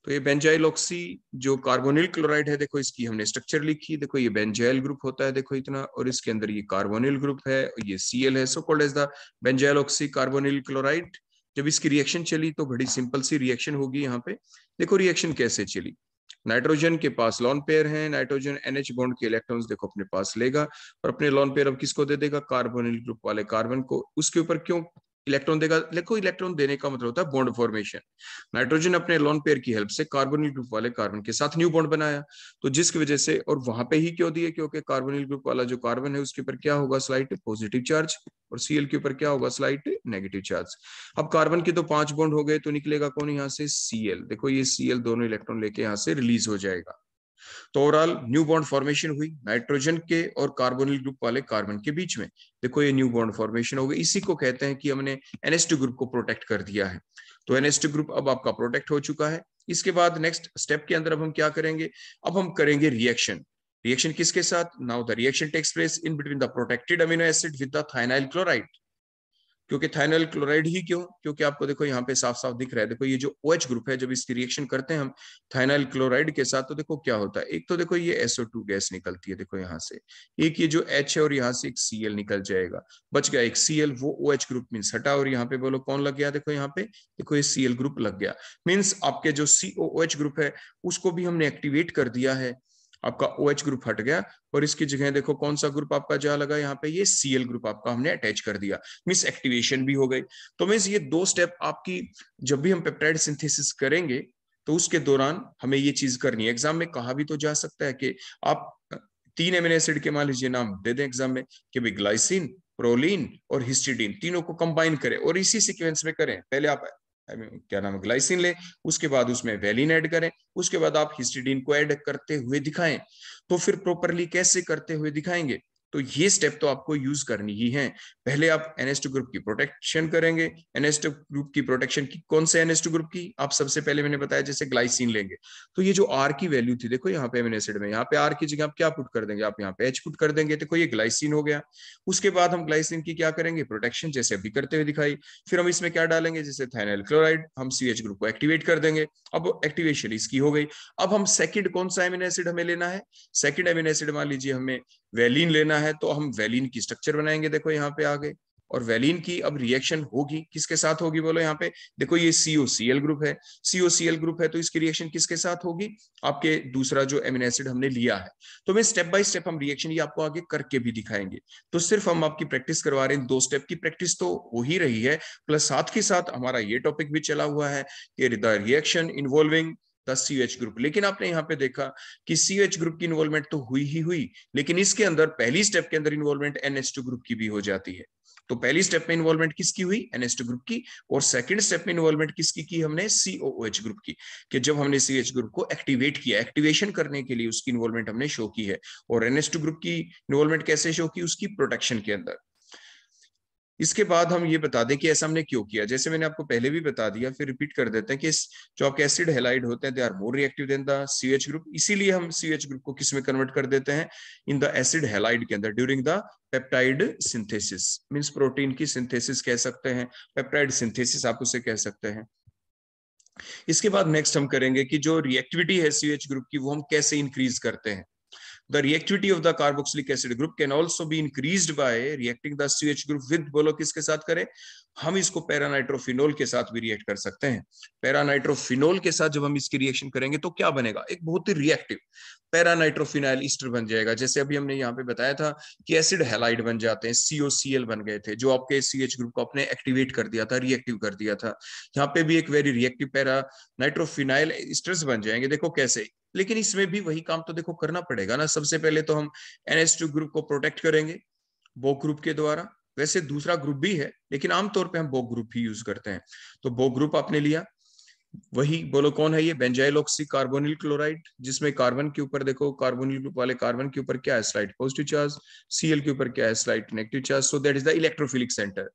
तो ये बेंजाइल ऑक्सी जो कार्बोनिल क्लोराइड है, देखो इसकी हमने स्ट्रक्चर लिखी, देखो ये बेंजाइल ग्रुप होता है, देखो इतना, और इसके अंदर ये कार्बोनिल ग्रुप है, ये Cl है, so called as the benzyl oxy carbonyl chloride. जब इसकी रिएक्शन चली तो बड़ी सिंपल सी रिएक्शन होगी। यहाँ पे देखो रिएक्शन कैसे चली, नाइट्रोजन के पास लोन पेयर है, नाइट्रोजन NH बॉन्ड के इलेक्ट्रॉन्स देखो अपने पास लेगा, और अपने लोन पेयर अब किसको दे देगा, कार्बोनिल ग्रुप वाले कार्बन को। उसके ऊपर क्यों इलेक्ट्रॉन देगा, देखो इलेक्ट्रॉन देने का मतलब होता है बॉन्ड फॉर्मेशन। नाइट्रोजन अपने लोन पेयर की हेल्प से कार्बोनिल ग्रुप वाले कार्बन के साथ न्यू बॉन्ड बनाया, तो जिसकी वजह से, और वहां पे ही क्यों दिए, क्योंकि कार्बोनिल ग्रुप वाला जो कार्बन है उसके ऊपर क्या होगा, स्लाइट पॉजिटिव चार्ज, और Cl के ऊपर क्या होगा, स्लाइट नेगेटिव चार्ज। अब कार्बन के तो 5 बॉन्ड हो गए, तो निकलेगा कौन यहाँ से, Cl। देखो ये Cl दोनों इलेक्ट्रॉन लेके यहाँ से रिलीज हो जाएगा। तो ओवरऑल न्यू बॉन्ड फॉर्मेशन हुई नाइट्रोजन के और कार्बोनिल ग्रुप वाले कार्बन के बीच में, देखो ये न्यू बॉन्ड फॉर्मेशन हो गई। इसी को कहते हैं कि हमने NH2 ग्रुप को प्रोटेक्ट कर दिया है। तो NH2 ग्रुप अब आपका प्रोटेक्ट हो चुका है। इसके बाद नेक्स्ट स्टेप के अंदर अब हम क्या करेंगे, अब हम करेंगे रिएक्शन। रिएक्शन किसके साथ, now the reaction takes place in between the protected amino acid with the thionyl chloride. क्योंकि थाइनाइल क्लोराइड ही क्यों, क्योंकि आपको देखो यहाँ पे साफ साफ दिख रहा है, देखो ये जो OH ग्रुप है, जब इसकी रिएक्शन करते हैं हम थाइनाइल क्लोराइड के साथ, तो देखो क्या होता है, एक तो देखो ये SO2 गैस निकलती है, देखो यहाँ से एक ये जो H है, और यहाँ से एक Cl निकल जाएगा, बच गया एक Cl, वो OH ग्रुप मीन्स हटा, और यहाँ पे बोलो कौन लग गया, देखो यहाँ पे देखो ये Cl ग्रुप लग गया, मीन्स आपके जो COOH ग्रुप है उसको भी हमने एक्टिवेट कर दिया है, आपका OH ग्रुप हट गया, और इसकी जगह देखो कौन सा ग्रुप आपका जा लगा, यहाँ पे ये Cl ग्रुप आपका हमने अटैच कर दिया, मींस एक्टिवेशन भी हो गई। तो मींस ये दो स्टेप आपकी, जब भी हम पेप्टाइड सिंथेसिस करेंगे तो उसके दौरान हमें ये चीज करनी है। एग्जाम में कहा भी तो जा सकता है कि आप 3 एमिनो एसिड के मान लीजिए नाम दे दें एग्जाम में, कि भाई ग्लाइसिन, प्रोलीन और हिस्टिडीन, तीनों को कंबाइन करें और इसी सीक्वेंस में करें। पहले आप क्या नाम है ग्लाइसिन लें, उसके बाद उसमें वैलिन ऐड करें, उसके बाद आप हिस्टिडीन को ऐड करते हुए दिखाएं। तो फिर प्रॉपरली कैसे करते हुए दिखाएंगे, तो ये स्टेप तो आपको यूज करनी ही है। पहले आप NH2 ग्रुप की प्रोटेक्शन करेंगे। NH2 ग्रुप की प्रोटेक्शन की, कौन से NH2 ग्रुप की, आप सबसे पहले मैंने बताया जैसे ग्लाइसिन लेंगे, तो ये जो R की वैल्यू थी, देखो यहाँ पे एमिनो एसिड में, यहाँ पे R की जगह आप क्या पुट कर देंगे, आप यहाँ पे H पुट कर देंगे, देखो ये ग्लाइसिन हो गया। उसके बाद हम ग्लाइसिन की क्या करेंगे, प्रोटेक्शन, जैसे अभी करते हुए दिखाई। फिर हम इसमें क्या डालेंगे, जैसे थाइनाइल क्लोराइड, हम CH ग्रुप को एक्टिवेट कर देंगे। अब एक्टिवेशन इसकी हो गई। अब हम सेकंड कौन सा एमिनो एसिड हमें लेना है, सेकंड एमिनो एसिड मान लीजिए हमें वैलिन लेना है, तो हम वैलिन की स्ट्रक्चर बनाएंगे, देखो यहाँ पे आ गए। और वैलिन की अब रिएक्शन होगी, किसके साथ होगी बोलो, यहाँ पे देखो ये COCl ग्रुप है, COCl ग्रुप है, तो इसकी रिएक्शन किसके साथ होगी, आपके दूसरा जो एमिनो एसिड हमने लिया है। तो मैं स्टेप बाय स्टेप हम रिएक्शन ये आपको आगे करके भी दिखाएंगे। तो सिर्फ हम आपकी प्रैक्टिस करवा रहे हैं, 2 स्टेप की प्रैक्टिस तो हो ही रही है, प्लस साथ के साथ हमारा ये टॉपिक भी चला हुआ है कि the reaction involving the CH group. लेकिन आपने यहाँ पे देखा कि CH ग्रुप की इन्वॉल्वमेंट तो हुई ही हुई, लेकिन इसके अंदर पहली स्टेप के अंदर इन्वॉल्वमेंट NH2 ग्रुप की भी हो जाती है। तो पहली स्टेप में इन्वॉल्वमेंट किसकी हुई, NH2 ग्रुप की, और सेकंड स्टेप में इन्वॉल्वमेंट किसकी की हमने, COOH ग्रुप की, कि जब हमने CH ग्रुप को एक्टिवेट किया, एक्टिवेशन करने के लिए उसकी इन्वॉल्वमेंट हमने शो की है। और NH2 ग्रुप की इन्वॉल्वमेंट कैसे शो की, उसकी प्रोटेक्शन के अंदर। इसके बाद हम ये बता दें कि ऐसा हमने क्यों किया। जैसे मैंने आपको पहले भी बता दिया, फिर रिपीट कर देते हैं कि जो आपके एसिड हैलाइड होते हैं they are more reactive than the CH group, इसीलिए हम सीएच ग्रुप को किस में कन्वर्ट कर देते हैं, इन द एसिड हैलाइड के अंदर during the peptide synthesis. Means protein की सिंथेसिस कह सकते हैं, पेप्टाइड सिंथेसिस आप उसे कह सकते हैं। इसके बाद नेक्स्ट हम करेंगे कि जो रिएक्टिविटी है सीएच ग्रुप की वो हम कैसे इंक्रीज करते हैं। The reactivity of the carboxylic acid group can also be increased by reacting the CH group with, बोलो किसके साथ करें, हम इसको पैरानाइट्रोफिनोल के साथ भी रिएक्ट कर सकते हैं। पैरानाइट्रोफिनोल के साथ जब हम इसकी रिएक्शन करेंगे तो क्या बनेगा, एक बहुत ही रिएक्टिव पैरानाइट्रोफिनाइल ईस्टर बन जाएगा। जैसे अभी हमने यहाँ पे बताया था कि एसिड हैलाइड बन जाते हैं, COCl बन गए थे, जो आपके CH ग्रुप को अपने एक्टिवेट कर दिया था, रिएक्टिव कर दिया था। यहाँ पे भी एक वेरी रिएक्टिव पैरानाइट्रोफिनाइल ईस्टर्स बन जाएंगे। देखो कैसे, लेकिन इसमें भी वही काम तो देखो करना पड़ेगा ना। सबसे पहले तो हम NH2 ग्रुप को प्रोटेक्ट करेंगे बोक ग्रुप के द्वारा। वैसे दूसरा ग्रुप भी है, लेकिन आमतौर पे हम बोक ग्रुप ही यूज करते हैं। तो बोक ग्रुप आपने लिया, वही बोलो कौन है ये, बेंजाइल ऑक्सी कार्बोनिल क्लोराइड, जिसमें कार्बन के ऊपर देखो, कार्बोनिल ग्रुप वाले कार्बन के ऊपर क्या है, स्लाइड पॉजिटिव चार्ज, Cl के ऊपर क्या है, slide negative charge. So that is the electrophilic centre.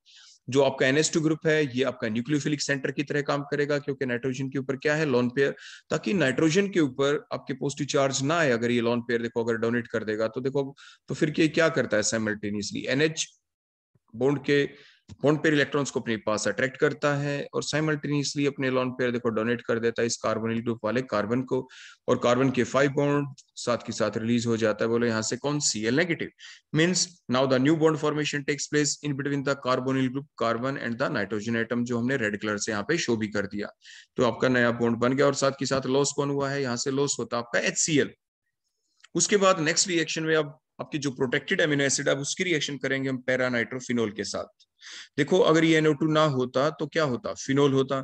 जो आपका NH2 ग्रुप है ये आपका न्यूक्लियोफिलिक सेंटर की तरह काम करेगा, क्योंकि नाइट्रोजन के ऊपर क्या है, लोन पेयर, ताकि नाइट्रोजन के ऊपर आपके पॉजिटिव चार्ज ना आए। अगर ये लोन पेयर देखो अगर डोनेट कर देगा तो देखो, तो फिर क्या करता है, साइमल्टेनियसली NH बॉन्ड के बॉन्ड पेयर इलेक्ट्रॉन्स को अपने पास अट्रैक्ट करता है और साइमल्टेनियसली अपने लोन पेयर देखो डोनेट कर देता है इस कार्बोनिल ग्रुप वाले कार्बन को, और कार्बन के 5 बॉन्ड साथ के साथ रिलीज हो जाता है। बोलो यहाँ से कौन, Cl negative. Means now the new bond formation takes place in between the carbonyl group carbon and the nitrogen atom, जो हमने रेड कलर से यहाँ पे शो भी कर दिया। तो आपका नया बॉन्ड बन गया, और साथ के साथ लॉस कौन हुआ है, यहाँ से लॉस होता है आपका HCl। उसके बाद नेक्स्ट रिएक्शन में अब आपकी जो प्रोटेक्टेड अमीनो एसिड, अब उसकी रिएक्शन करेंगे हम पैरानाइट्रोफिनोल के साथ। देखो अगर ये NO2 ना होता तो क्या होता, फिनोल होता।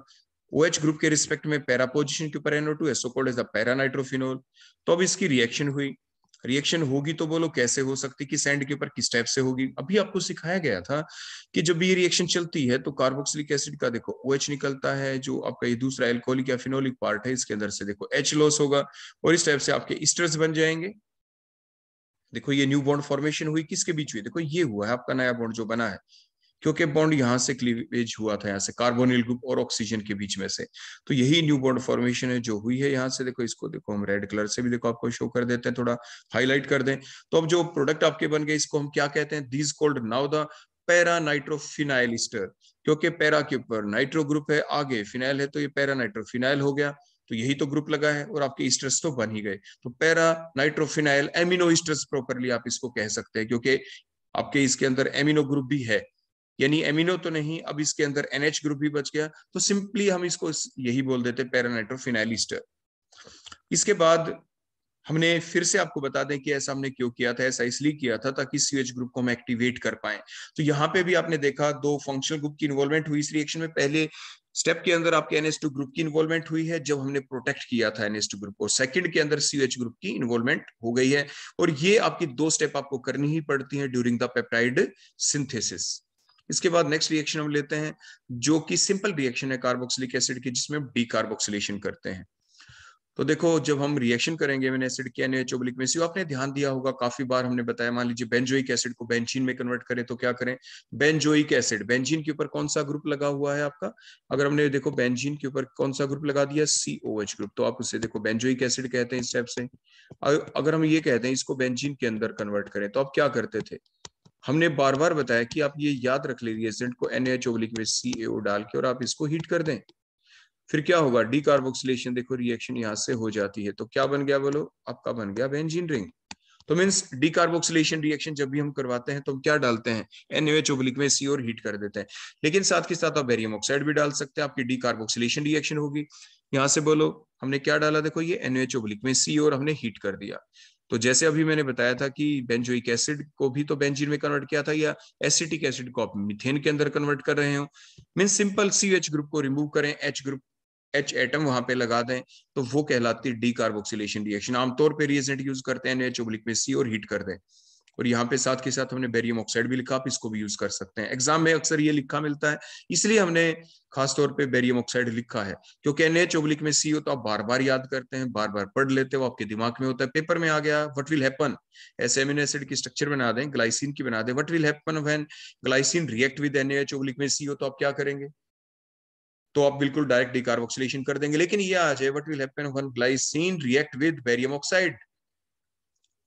OH ग्रुप के रिस्पेक्ट में पैरा पोजीशन के ऊपर NO2 है, सो कॉल्ड एज द पैरानाइट्रोफिनोल। तो अब इसकी रिएक्शन हुई, रिएक्शन होगी तो बोलो कैसे हो सकती, कि सैंड के ऊपर किस टाइप से होगी। अभी आपको सिखाया गया था कि जब ये रिएक्शन चलती है तो कार्बोक्सिलिक एसिड का देखो OH निकलता है, जो आपका ये दूसरा एल्कोहलिक या फिनोलिक पार्ट है, इसके अंदर से देखो H लॉस होगा, और इस टाइप से आपके ईस्टर्स बन जाएंगे। देखो ये न्यू बॉन्ड फॉर्मेशन हुई, किसके बीच हुई, देखो ये हुआ है आपका नया बॉन्ड जो बना है, क्योंकि बॉन्ड यहाँ से क्लीवेज हुआ था, यहाँ से कार्बोनिल ग्रुप और ऑक्सीजन के बीच में से। तो यही न्यू बॉन्ड फॉर्मेशन है जो हुई है यहाँ से। देखो इसको देखो हम रेड कलर से भी देखो आपको शो कर देते हैं, थोड़ा हाईलाइट कर दें। तो अब जो प्रोडक्ट आपके बन गए इसको हम क्या कहते हैं, this called now the paranitrophenyl ester, क्योंकि पैरा के ऊपर नाइट्रो ग्रुप है, आगे फिनाइल है, तो ये पैरानाइट्रोफिनाइल हो गया। तो यही तो ग्रुप लगा है और आपके ईस्टर्स तो बन ही गए। तो para nitrophenyl amino esters properly आप इसको कह सकते हैं, क्योंकि आपके इसके अंदर एमिनो ग्रुप भी है, यानी एमिनो तो नहीं, अब इसके अंदर NH ग्रुप भी बच गया, तो सिंपली हम इसको यही बोल देते पैरानाइट्रोफिनाइल ईस्टर। इसके बाद हमने फिर से आपको बता दें कि ऐसा हमने क्यों किया था। ऐसा इसलिए किया था ताकि CH ग्रुप को हम एक्टिवेट कर पाए। तो यहाँ पे भी आपने देखा दो फंक्शनल ग्रुप की इन्वॉल्वमेंट हुई इस रिएक्शन में। पहले स्टेप के अंदर आपके NH2 ग्रुप की इन्वॉल्वमेंट हुई है जब हमने प्रोटेक्ट किया था NH2 ग्रुप को, सेकंड के अंदर CH ग्रुप की इन्वॉल्वमेंट हो गई है। और ये आपकी दो स्टेप आपको करनी ही पड़ती है ड्यूरिंग द पेप्टाइड सिंथेसिस। इसके बाद नेक्स्ट रिएक्शन हम लेते हैं जो कि सिंपल रिएक्शन है कार्बोक्सिलिक एसिड की, जिसमें हम डीकार्बोक्सिलेशन करते हैं। तो देखो जब हम रिएक्शन करेंगे एमिनो एसिड के NaOH में, आपने ध्यान दिया होगा काफी बार हमने बताया, मान लीजिए बेंजोइक एसिड को बेंजीन में कन्वर्ट करें तो क्या करें, बेंजोइक एसिड, बेंजीन के ऊपर कौन सा ग्रुप लगा हुआ है आपका, अगर हमने देखो बेंजीन के ऊपर कौन सा ग्रुप लगा दिया, COH ग्रुप, तो आप उसे देखो बेंजोइक एसिड कहते हैं इस टाइप से। अगर हम ये कहते हैं इसको बेंजीन के अंदर कन्वर्ट करें तो आप क्या करते थे, हमने बार बार बताया कि आप ये याद रख लीजिए रिएजेंट को NaOH में CaO डाल के और आप इसको हीट कर दें, फिर क्या होगा, डीकार्बोक्सिलेशन, देखो रिएक्शन यहां से हो जाती है, तो क्या बन गया बोलो, आपका बन गया बेंजीन रिंग। तो मींस डीकार्बोक्सिलेशन रिएक्शन जब भी हम करवाते हैं तो हम क्या डालते हैं, NaOH में C और हीट कर देते हैं। लेकिन साथ के साथ आप बेरियम ऑक्साइड भी डाल सकते हैं, आपकी डीकार्बोक्सिलेशन रिएक्शन होगी। यहाँ से बोलो हमने क्या डाला, देखो ये NaOH में C और हमने हीट कर दिया। तो जैसे अभी मैंने बताया था कि बेंजोइक एसिड को भी तो बेंजीन में कन्वर्ट किया था, या एसिटिक एसिड को आप मीथेन के अंदर कन्वर्ट कर रहे हो। मीन सिंपल CH ग्रुप को रिमूव करें, H एटम वहां पे लगा दें, तो वो कहलाती है डीकार्बोक्सिलेशन रिएक्शन। आमतौर पे रिएजेंट यूज करते हैं NaOH में C और हीट कर दें। और यहाँ पे साथ के साथ हमने बेरियम ऑक्साइड भी लिखा, आप इसको भी यूज कर सकते हैं। एग्जाम में अक्सर ये लिखा मिलता है, इसलिए हमने खासतौर पे बेरियम ऑक्साइड लिखा है, क्योंकि NH में सी हो तो आप बार बार याद करते हैं, बार बार पढ़ लेते हो, आपके दिमाग में होता है, पेपर में आ गया। व्हाट विल हैपन, ऐसे अमीनो एसिड की स्ट्रक्चर बना दें, ग्लाइसिन की बना दें, what will happen when glycine react with NH में सी हो, तो आप क्या करेंगे, तो आप बिल्कुल डायरेक्ट डिकार्बोक्सिलेशन कर देंगे। लेकिन ये आ जाए what will happen when glycine react with barium oxide,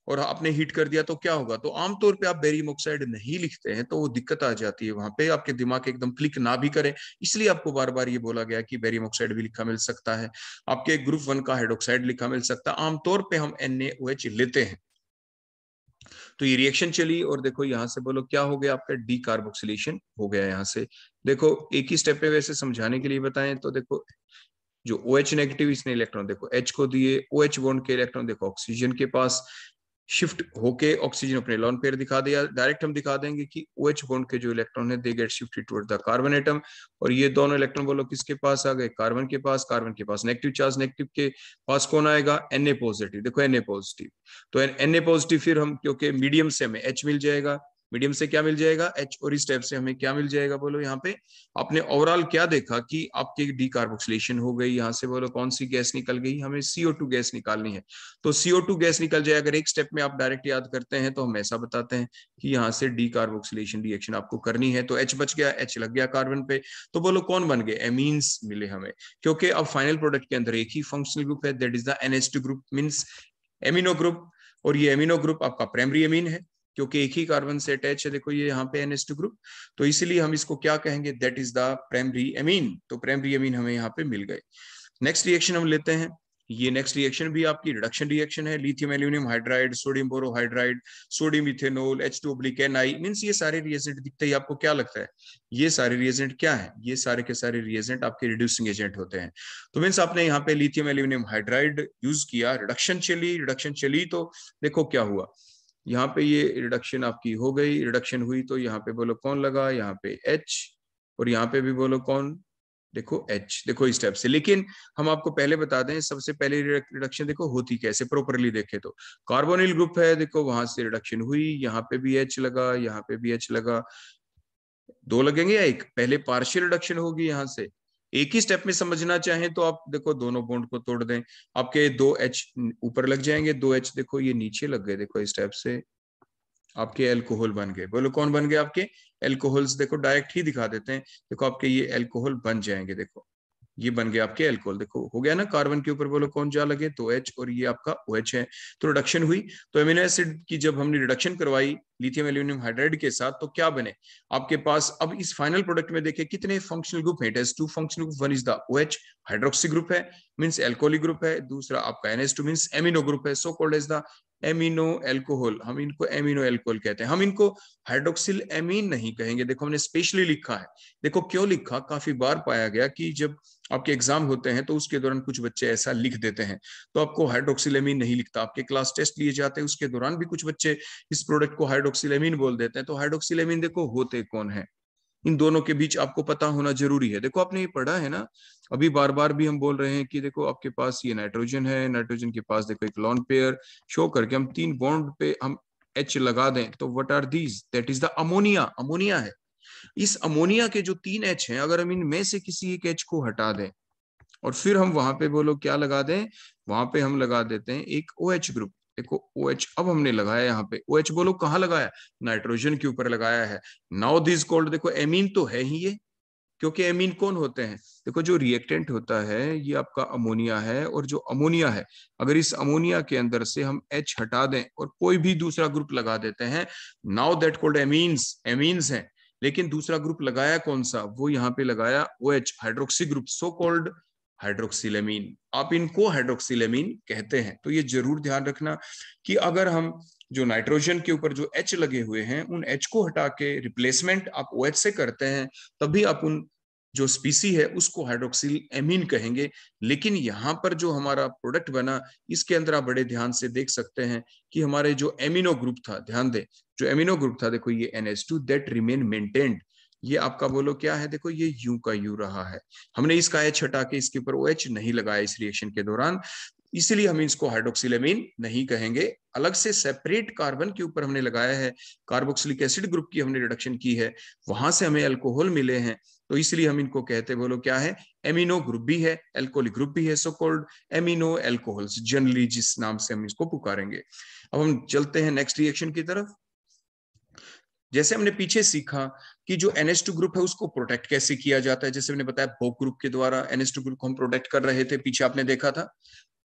और आपने हीट कर दिया तो क्या होगा। तो आमतौर पे आप बेरियम ऑक्साइड नहीं लिखते हैं, तो वो दिक्कत आ जाती है, वहां पे आपके दिमाग एकदम क्लिक ना भी करें, इसलिए आपको बार बार ये बोला गया कि बेरियम ऑक्साइड भी लिखा मिल सकता है, आपके ग्रुप 1 का हाइड्रोक्साइड लिखा मिल सकता है। आमतौर पे हम NaOH लेते हैं। तो ये रिएक्शन चली, और देखो यहाँ से बोलो क्या हो गया, आपका डीकार्बोक्सिलेशन हो गया। यहाँ से देखो एक ही स्टेप पे वैसे समझाने के लिए बताएं, तो देखो जो OH नेगेटिव, इसने इलेक्ट्रॉन देखो H को दिए, OH बॉन्ड के इलेक्ट्रॉन देखो ऑक्सीजन के पास शिफ्ट होके ऑक्सीजन अपने लोन पेयर दिखा दिया। डायरेक्ट हम दिखा देंगे कि OH बॉन्ड के जो इलेक्ट्रॉन है they get shifted toward the carbon atom, और ये दोनों इलेक्ट्रॉन बोलो किसके पास आ गए, कार्बन के पास। कार्बन के पास नेगेटिव चार्ज, नेगेटिव के पास कौन आएगा, Na पॉजिटिव। देखो Na पॉजिटिव, तो Na पॉजिटिव फिर हम क्योंकि मीडियम से हमें H मिल जाएगा, मीडियम से क्या मिल जाएगा, H, और इस टाइप से हमें क्या मिल जाएगा, बोलो यहाँ पे आपने ओवरऑल क्या देखा कि आपकी डीकार्बोक्सिलेशन हो गई। यहाँ से बोलो कौन सी गैस निकल गई, हमें CO2 गैस निकालनी है, तो CO2 गैस निकल जाए। अगर एक स्टेप में आप डायरेक्ट याद करते हैं तो हम ऐसा बताते हैं कि यहाँ से डीकार्बोक्सिलेशन रिएक्शन आपको करनी है, तो H बच गया, H लग गया कार्बन पे, तो बोलो कौन बन गए, एमीन्स मिले हमें, क्योंकि अब फाइनल प्रोडक्ट के अंदर एक ही फंक्शनल ग्रुप है, that is the NH2 group, means amino group, और ये एमिनो ग्रुप आपका प्राइमरी एमीन है, क्योंकि एक ही कार्बन से अटैच है। देखो ये यहाँ पे NH2 ग्रुप, तो इसीलिए हम इसको क्या कहेंगे, that is the primary amine. तो प्राइमरी एमीन हमें यहाँ पे मिल गए। नेक्स्ट रिएक्शन हम लेते हैं, ये नेक्स्ट रिएक्शन भी आपकी रिडक्शन रिएक्शन है, lithium aluminium hydride, sodium borohydride, sodium ethanol, H2O(Ni, means ये सारे रिएजेंट दिखते ही आपको क्या लगता है, ये सारे रिएजेंट क्या है, ये सारे के सारे रिएजेंट आपके रिड्यूसिंग एजेंट होते हैं। तो मींस आपने यहाँ पे लिथियम एल्यूमिनियम हाइड्राइड यूज किया, रिडक्शन चली तो देखो क्या हुआ, यहाँ पे ये रिडक्शन आपकी हो गई, रिडक्शन हुई तो यहाँ पे बोलो कौन लगा, यहाँ पे H, और यहाँ पे भी बोलो कौन, देखो H, देखो इस टाइप से। लेकिन हम आपको पहले बता दें, सबसे पहले रिडक्शन देखो होती कैसे, प्रॉपरली देखे तो कार्बोनिल ग्रुप है, देखो वहां से रिडक्शन हुई, यहाँ पे भी H लगा, यहाँ पे भी H लगा, दो लगेंगे या एक, पहले पार्शियल रिडक्शन होगी यहाँ से। एक ही स्टेप में समझना चाहें तो आप देखो दोनों बॉन्ड को तोड़ दें, आपके दो H ऊपर लग जाएंगे, दो H देखो ये नीचे लग गए, देखो इस टाइप से आपके एल्कोहल बन गए। बोलो कौन बन गए आपके एल्कोहल्स, देखो डायरेक्ट ही दिखा देते हैं, देखो आपके ये एल्कोहल बन जाएंगे, देखो ये बन गया आपके एल्कोहल, देखो हो गया ना, कार्बन के ऊपर बोलो कौन जा लगे, तो H, और ये आपका OH है, तो रिडक्शन हुई। तो एमिनो एसिड की जब हमने रिडक्शन करवाई लिथियम एल्यूमिनियम हाइड्राइड के साथ, तो क्या बने आपके पास, अब इस फाइनल प्रोडक्ट में देखे कितने फंक्शनल ग्रुप है, two functional group, one is the OH hydroxy group है, मींस एल्कोहलिक ग्रुप है, दूसरा आपका NH2 मींस एमिनो ग्रुप है, so called as the amino alcohol, हम इनको एमिनो एल्कोहल कहते हैं, हम इनको हाइड्रोक्सिल एमीन नहीं कहेंगे। देखो हमने स्पेशली लिखा है, देखो क्यों लिखा, काफी बार पाया गया कि जब आपके एग्जाम होते हैं तो उसके दौरान कुछ बच्चे ऐसा लिख देते हैं, तो आपको हाइड्रोक्सिलेमीन नहीं लिखता, आपके क्लास टेस्ट लिए जाते हैं उसके दौरान भी कुछ बच्चे इस प्रोडक्ट को हाइड्रोक्सिलेमीन बोल देते हैं। तो हाइड्रोक्सिलेमीन देखो होते कौन है, इन दोनों के बीच आपको पता होना जरूरी है। देखो आपने ये पढ़ा है ना, अभी बार बार भी हम बोल रहे हैं कि देखो आपके पास ये नाइट्रोजन है, नाइट्रोजन के पास देखो एक लॉन पेयर शो करके हम 3 बॉन्ड पे हम H लगा दें, तो what are these, that is the ammonia, ammonia है। इस अमोनिया के जो 3 H हैं, अगर हम इनमें से किसी एक H को हटा दें और फिर हम वहां पे बोलो क्या लगा दें, वहां पे हम लगा देते हैं एक OH ग्रुप। देखो OH अब हमने लगाया, यहाँ पे OH बोलो कहाँ लगाया, नाइट्रोजन के ऊपर लगाया है। नाउ दिस कॉल्ड, देखो एमीन तो है ही ये, क्योंकि एमीन कौन होते हैं, देखो जो रिएक्टेंट होता है ये आपका अमोनिया है, और जो अमोनिया है अगर इस अमोनिया के अंदर से हम H हटा दें और कोई भी दूसरा ग्रुप लगा देते हैं, now that called amines, amines है। लेकिन दूसरा ग्रुप लगाया कौन सा, वो यहाँ पे लगाया OH hydroxy group, so called hydroxylamine, आप इनको हाइड्रोक्सिलेमीन कहते हैं। तो ये जरूर ध्यान रखना कि अगर हम जो नाइट्रोजन के ऊपर जो H लगे हुए हैं उन H को हटा के रिप्लेसमेंट आप OH से करते हैं, तभी आप उन जो स्पीसी है उसको हाइड्रोक्सिल एमीन कहेंगे। लेकिन यहाँ पर जो हमारा प्रोडक्ट बना, इसके अंदर आप बड़े ध्यान से देख सकते हैं कि हमारे जो एमिनो ग्रुप था, ध्यान दें जो एमिनो ग्रुप था, देखो ये NH2 दैट रिमेन मेंटेन्ड, ये आपका बोलो क्या है, देखो ये यू का यू रहा है, हमने इसका H हटा के इसके ऊपर OH नहीं लगाया इस रिएक्शन के दौरान। इसलिए हम इसको हाइड्रोक्सिलेमीन नहीं कहेंगे। अलग से सेपरेट कार्बन के ऊपर हमने लगाया है, कार्बोक्सिलिक एसिड ग्रुप की हमने रिडक्शन की है, वहां से हमें अल्कोहल मिले हैं, तो इसलिए हम इनको कहते हैं, बोलो क्या है, एमिनो ग्रुप भी है, एल्कोहलिक ग्रुप भी है, so called amino alcohols, generally जिस नाम से हम इसको पुकारेंगे। अब हम चलते हैं नेक्स्ट रिएक्शन की तरफ। जैसे हमने पीछे सीखा कि जो NH2 ग्रुप है उसको प्रोटेक्ट कैसे किया जाता है, जैसे मैंने बताया बोक ग्रुप के द्वारा NH2 ग्रुप को हम प्रोटेक्ट कर रहे थे, पीछे आपने देखा था।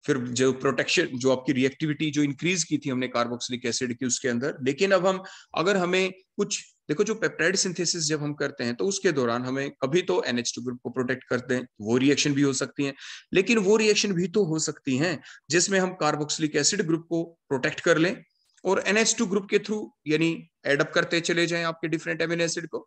फिर जो प्रोटेक्शन, जो आपकी रिएक्टिविटी जो इंक्रीज की थी हमने कार्बोक्सिलिक एसिड की उसके अंदर, लेकिन अब हम अगर हमें कुछ देखो, जो पेप्टाइड सिंथेसिस जब हम करते हैं तो उसके दौरान हमें कभी तो NH2 ग्रुप को प्रोटेक्ट करते हैं, वो रिएक्शन भी हो सकती है, लेकिन वो रिएक्शन भी तो हो सकती है जिसमें हम कार्बोक्सिलिक एसिड ग्रुप को प्रोटेक्ट कर लें और NH2 ग्रुप के थ्रू यानी एडअप करते चले जाएं आपके डिफरेंट एमिनो एसिड को।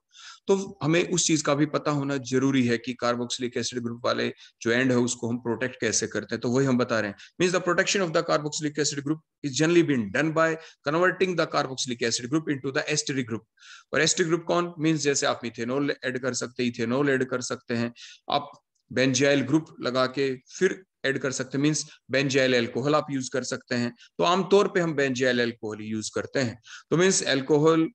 तो हमें उस चीज का भी पता होना जरूरी है कि कार्बोक्सिलिक एसिड ग्रुप वाले जो एंड है उसको हम प्रोटेक्ट कैसे करते हैं, तो वही हम बता रहे हैं। Means the protection of the carboxylic acid group is generally been done by converting the carboxylic acid group into the esteric group. और एस्टरिक ग्रुप कौन, मींस जैसे आप मिथेनॉल ऐड कर सकते हैं, इथेनॉल ऐड कर सकते हैं, आप बेंजाइल ग्रुप लगा के फिर ऐड कर सकते हैं, मींस बेंजाइल अल्कोहल आप यूज कर सकते हैं, तो आमतौर पे हम बेंजाइल अल्कोहल यूज करते हैं। तो means alcohol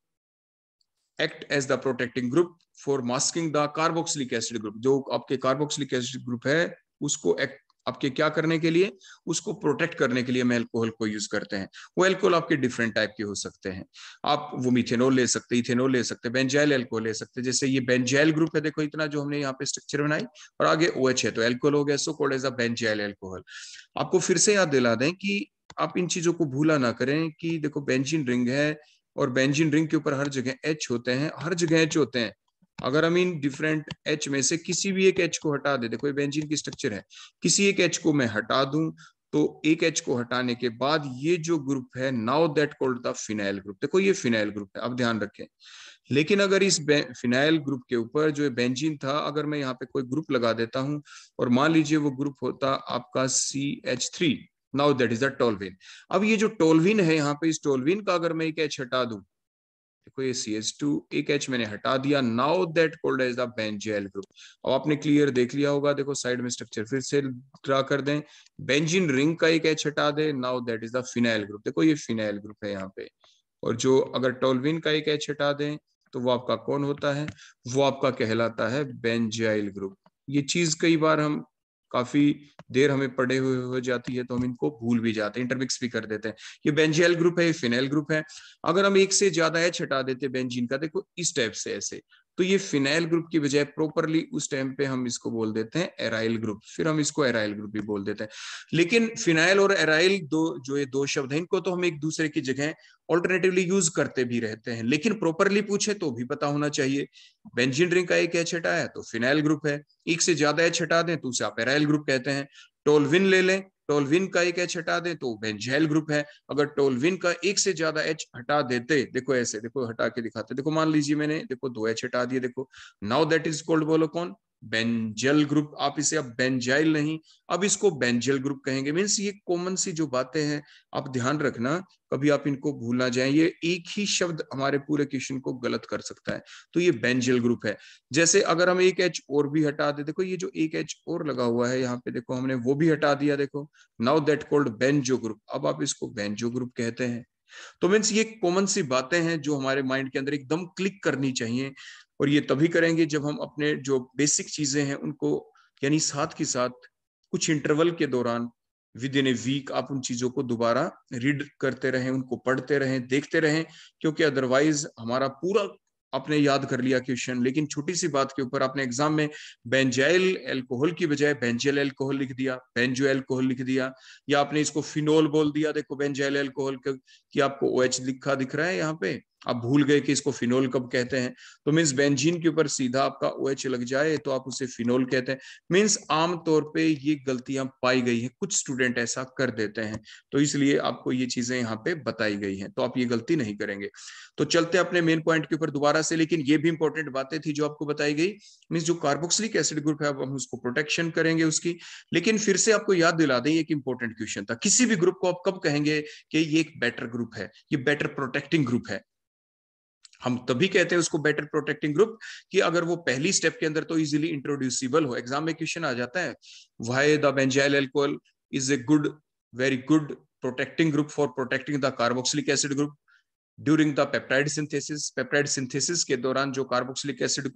act as the protecting group for masking the carboxylic acid group, जो आपके कार्बोक्सिलिक एसिड ग्रुप है उसको एक्ट आपके क्या करने के लिए, उसको प्रोटेक्ट करने के लिए हम अल्कोहल को यूज करते हैं। वो अल्कोहल आपके डिफरेंट टाइप के हो सकते हैं, आप वो मिथेनॉल ले सकते हैं, इथेनॉल ले सकते हैं, बेंजाइल अल्कोहल ले सकते हैं। जैसे ये बेंजाइल ग्रुप है, देखो इतना जो हमने यहाँ पे स्ट्रक्चर बनाई, और आगे OH है तो अल्कोहल हो गया, so called as a benzyl alcohol. आपको फिर से याद दिला दें कि आप इन चीजों को भूला ना करें कि देखो बेंजीन रिंग है और बेंजीन रिंग के ऊपर हर जगह H होते हैं, हर जगह H होते हैं। अगर हम इन डिफरेंट H में से किसी भी एक H को हटा दे, देखो ये बेंजीन की स्ट्रक्चर है, किसी एक H को मैं हटा दूं तो एक H को हटाने के बाद ये जो ग्रुप है, now that called the phenyl group. देखो ये फिनाइल ग्रुप है, अब ध्यान रखें। लेकिन अगर इस फिनाइल ग्रुप के ऊपर जो बेंजीन था, अगर मैं यहाँ पे कोई ग्रुप लगा देता हूं और मान लीजिए वो ग्रुप होता आपका CH3, now that is the toluene. अब ये जो टोल्विन है यहाँ पे, इस टोल्विन का अगर मैं एक H हटा दूं, देखो ये CH2 एक H मैंने हटा दिया, now that called as the benzyl group. अब आपने क्लियर देख लिया होगा, देखो साइड में स्ट्रक्चर फिर से ड्रा कर दें, बेंजीन रिंग का एक H हटा दे, now that is the phenyl group. देखो ये फिनाइल ग्रुप है यहाँ पे, और जो अगर टोल्विन का एक H हटा दें तो वो आपका कौन होता है, वो आपका कहलाता है बेंजाइल ग्रुप। ये चीज कई बार हम काफी देर हमें पढ़े हुए हो जाती है तो हम इनको भूल भी जाते हैं, इंटरमिक्स भी कर देते हैं। ये बेंजाइल ग्रुप है, ये फिनाइल ग्रुप है। अगर हम एक से ज्यादा H हटा देते बेंजीन का, देखो इस टाइप से ऐसे, तो ये फिनाइल ग्रुप की बजाय प्रॉपरली उस टाइम पे हम इसको बोल देते हैं एराइल ग्रुप, फिर हम इसको एराइल ग्रुप भी बोल देते हैं। लेकिन फिनाइल और एराइल दो जो ये दो शब्द हैं, इनको तो हम एक दूसरे की जगह ऑल्टरनेटिवली यूज करते भी रहते हैं, लेकिन प्रॉपरली पूछे तो भी पता होना चाहिए। बेंजीन रिंग का एक H हटाया तो फिनाइल ग्रुप है, एक से ज्यादा H हटा दें तो उसे आप एराइल ग्रुप कहते हैं। टोल्विन ले लें, टोल्विन का एक H हटा दें तो बेंजाइल ग्रुप है। अगर टोल्विन का एक से ज्यादा H हटा देते, देखो ऐसे, देखो हटा के दिखाते, देखो मान लीजिए मैंने देखो 2 H हटा दिए, देखो नाउ दैट इज कॉल्ड, बोलो कौन, बेंजल ग्रुप। आप इसे अब बेंजाइल नहीं, अब इसको बेंजल ग्रुप कहेंगे। मीन्स ये कॉमन सी जो बातें हैं आप ध्यान रखना, कभी आप इनको भूल ना जाएं, ये एक ही शब्द हमारे पूरे क्वेश्चन को गलत कर सकता है। तो ये बेंजल ग्रुप है। जैसे अगर हम एक H और भी हटा दे, देखो ये जो एक H और लगा हुआ है यहाँ पे, देखो हमने वो भी हटा दिया, देखो now that called benzo group, अब आप इसको बेंजो ग्रुप कहते हैं। तो मीन्स ये कॉमन सी बातें हैं जो हमारे माइंड के अंदर एकदम क्लिक करनी चाहिए, और ये तभी करेंगे जब हम अपने जो बेसिक चीजें हैं उनको, यानी साथ के साथ कुछ इंटरवल के दौरान विद इन ए वीक आप उन चीजों को दोबारा रीड करते रहें, उनको पढ़ते रहें, देखते रहें, क्योंकि अदरवाइज हमारा पूरा आपने याद कर लिया क्वेश्चन, लेकिन छोटी सी बात के ऊपर आपने एग्जाम में बेंजाइल अल्कोहल की बजाय बेंजाइल अल्कोहल लिख दिया, बेंजो अल्कोहल लिख दिया, या आपने इसको फिनोल बोल दिया। देखो बेंजाइल अल्कोहल कि आपको OH लिखा दिख रहा है यहाँ पे, आप भूल गए कि इसको फिनोल कब कहते हैं। तो मीन्स बेंजीन के ऊपर सीधा आपका OH लग जाए तो आप उसे फिनोल कहते हैं। मीन्स आमतौर पे ये गलतियां पाई गई हैं, कुछ स्टूडेंट ऐसा कर देते हैं, तो इसलिए आपको ये चीजें यहाँ पे बताई गई हैं, तो आप ये गलती नहीं करेंगे। तो चलते अपने मेन पॉइंट के ऊपर दोबारा से, लेकिन ये भी इंपॉर्टेंट बातें थी जो आपको बताई गई। मीन्स जो कार्बोक्सिलिक एसिड ग्रुप है, अब हम उसको प्रोटेक्शन करेंगे उसकी, लेकिन फिर से आपको याद दिला दें, एक इंपॉर्टेंट क्वेश्चन था, किसी भी ग्रुप को आप कब कहेंगे कि ये एक बेटर ग्रुप है, ये बेटर प्रोटेक्टिंग ग्रुप है। हम तभी कहते हैं उसको बेटर प्रोटेक्टिंग ग्रुप कि अगर वो पहली स्टेप के अंदर तो इजीली इंट्रोड्यूसिबल हो। एग्जाम में क्वेश्चन आ जाता है, why the benzyl alcohol is a very good protecting group for protecting the carboxylic acid group during the peptide synthesis. Peptide synthesis के दौरान जो कार्बोक्सिलिक एसिड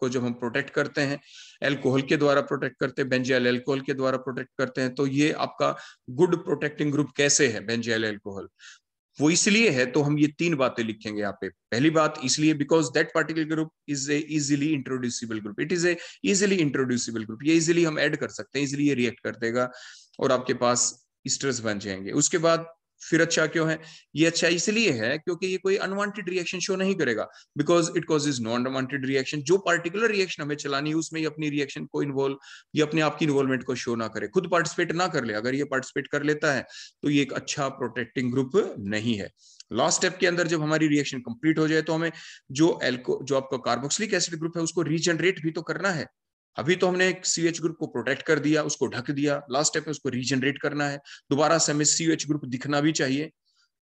को जब हम प्रोटेक्ट करते हैं, अल्कोहल के द्वारा प्रोटेक्ट करते हैं, बेंजाइल अल्कोहल के द्वारा प्रोटेक्ट करते हैं, तो ये आपका गुड प्रोटेक्टिंग ग्रुप कैसे है बेंजाइल अल्कोहल, वो इसलिए है, तो हम ये 3 बातें लिखेंगे यहाँ पे। पहली बात इसलिए because that particular group is a easily introducible group, it is a easily introducible group, ये इजीली हम ऐड कर सकते हैं, इजीली ये रिएक्ट कर देगा और आपके पास ईस्टर्स बन जाएंगे। उसके बाद फिर अच्छा क्यों है, ये अच्छा इसलिए है क्योंकि ये कोई अनवांटेड रिएक्शन शो नहीं करेगा, because it causes non unwanted reaction. जो पार्टिकुलर रिएक्शन हमें चलानी है उसमें ये अपनी रिएक्शन को इन्वॉल्व, ये अपने आप की इन्वॉल्वमेंट को शो ना करे, खुद पार्टिसिपेट ना कर ले। अगर ये पार्टिसिपेट कर लेता है तो ये एक अच्छा प्रोटेक्टिंग ग्रुप नहीं है। लास्ट स्टेप के अंदर जब हमारी रिएक्शन कंप्लीट हो जाए तो हमें जो आपका कार्बोक्सिलिक एसिड ग्रुप है उसको रीजनरेट भी तो करना है। अभी तो हमने एक CH ग्रुप को प्रोटेक्ट कर दिया, उसको ढक दिया, लास्ट स्टेप में उसको रीजनरेट करना है, दोबारा से हमें CH ग्रुप दिखना भी चाहिए,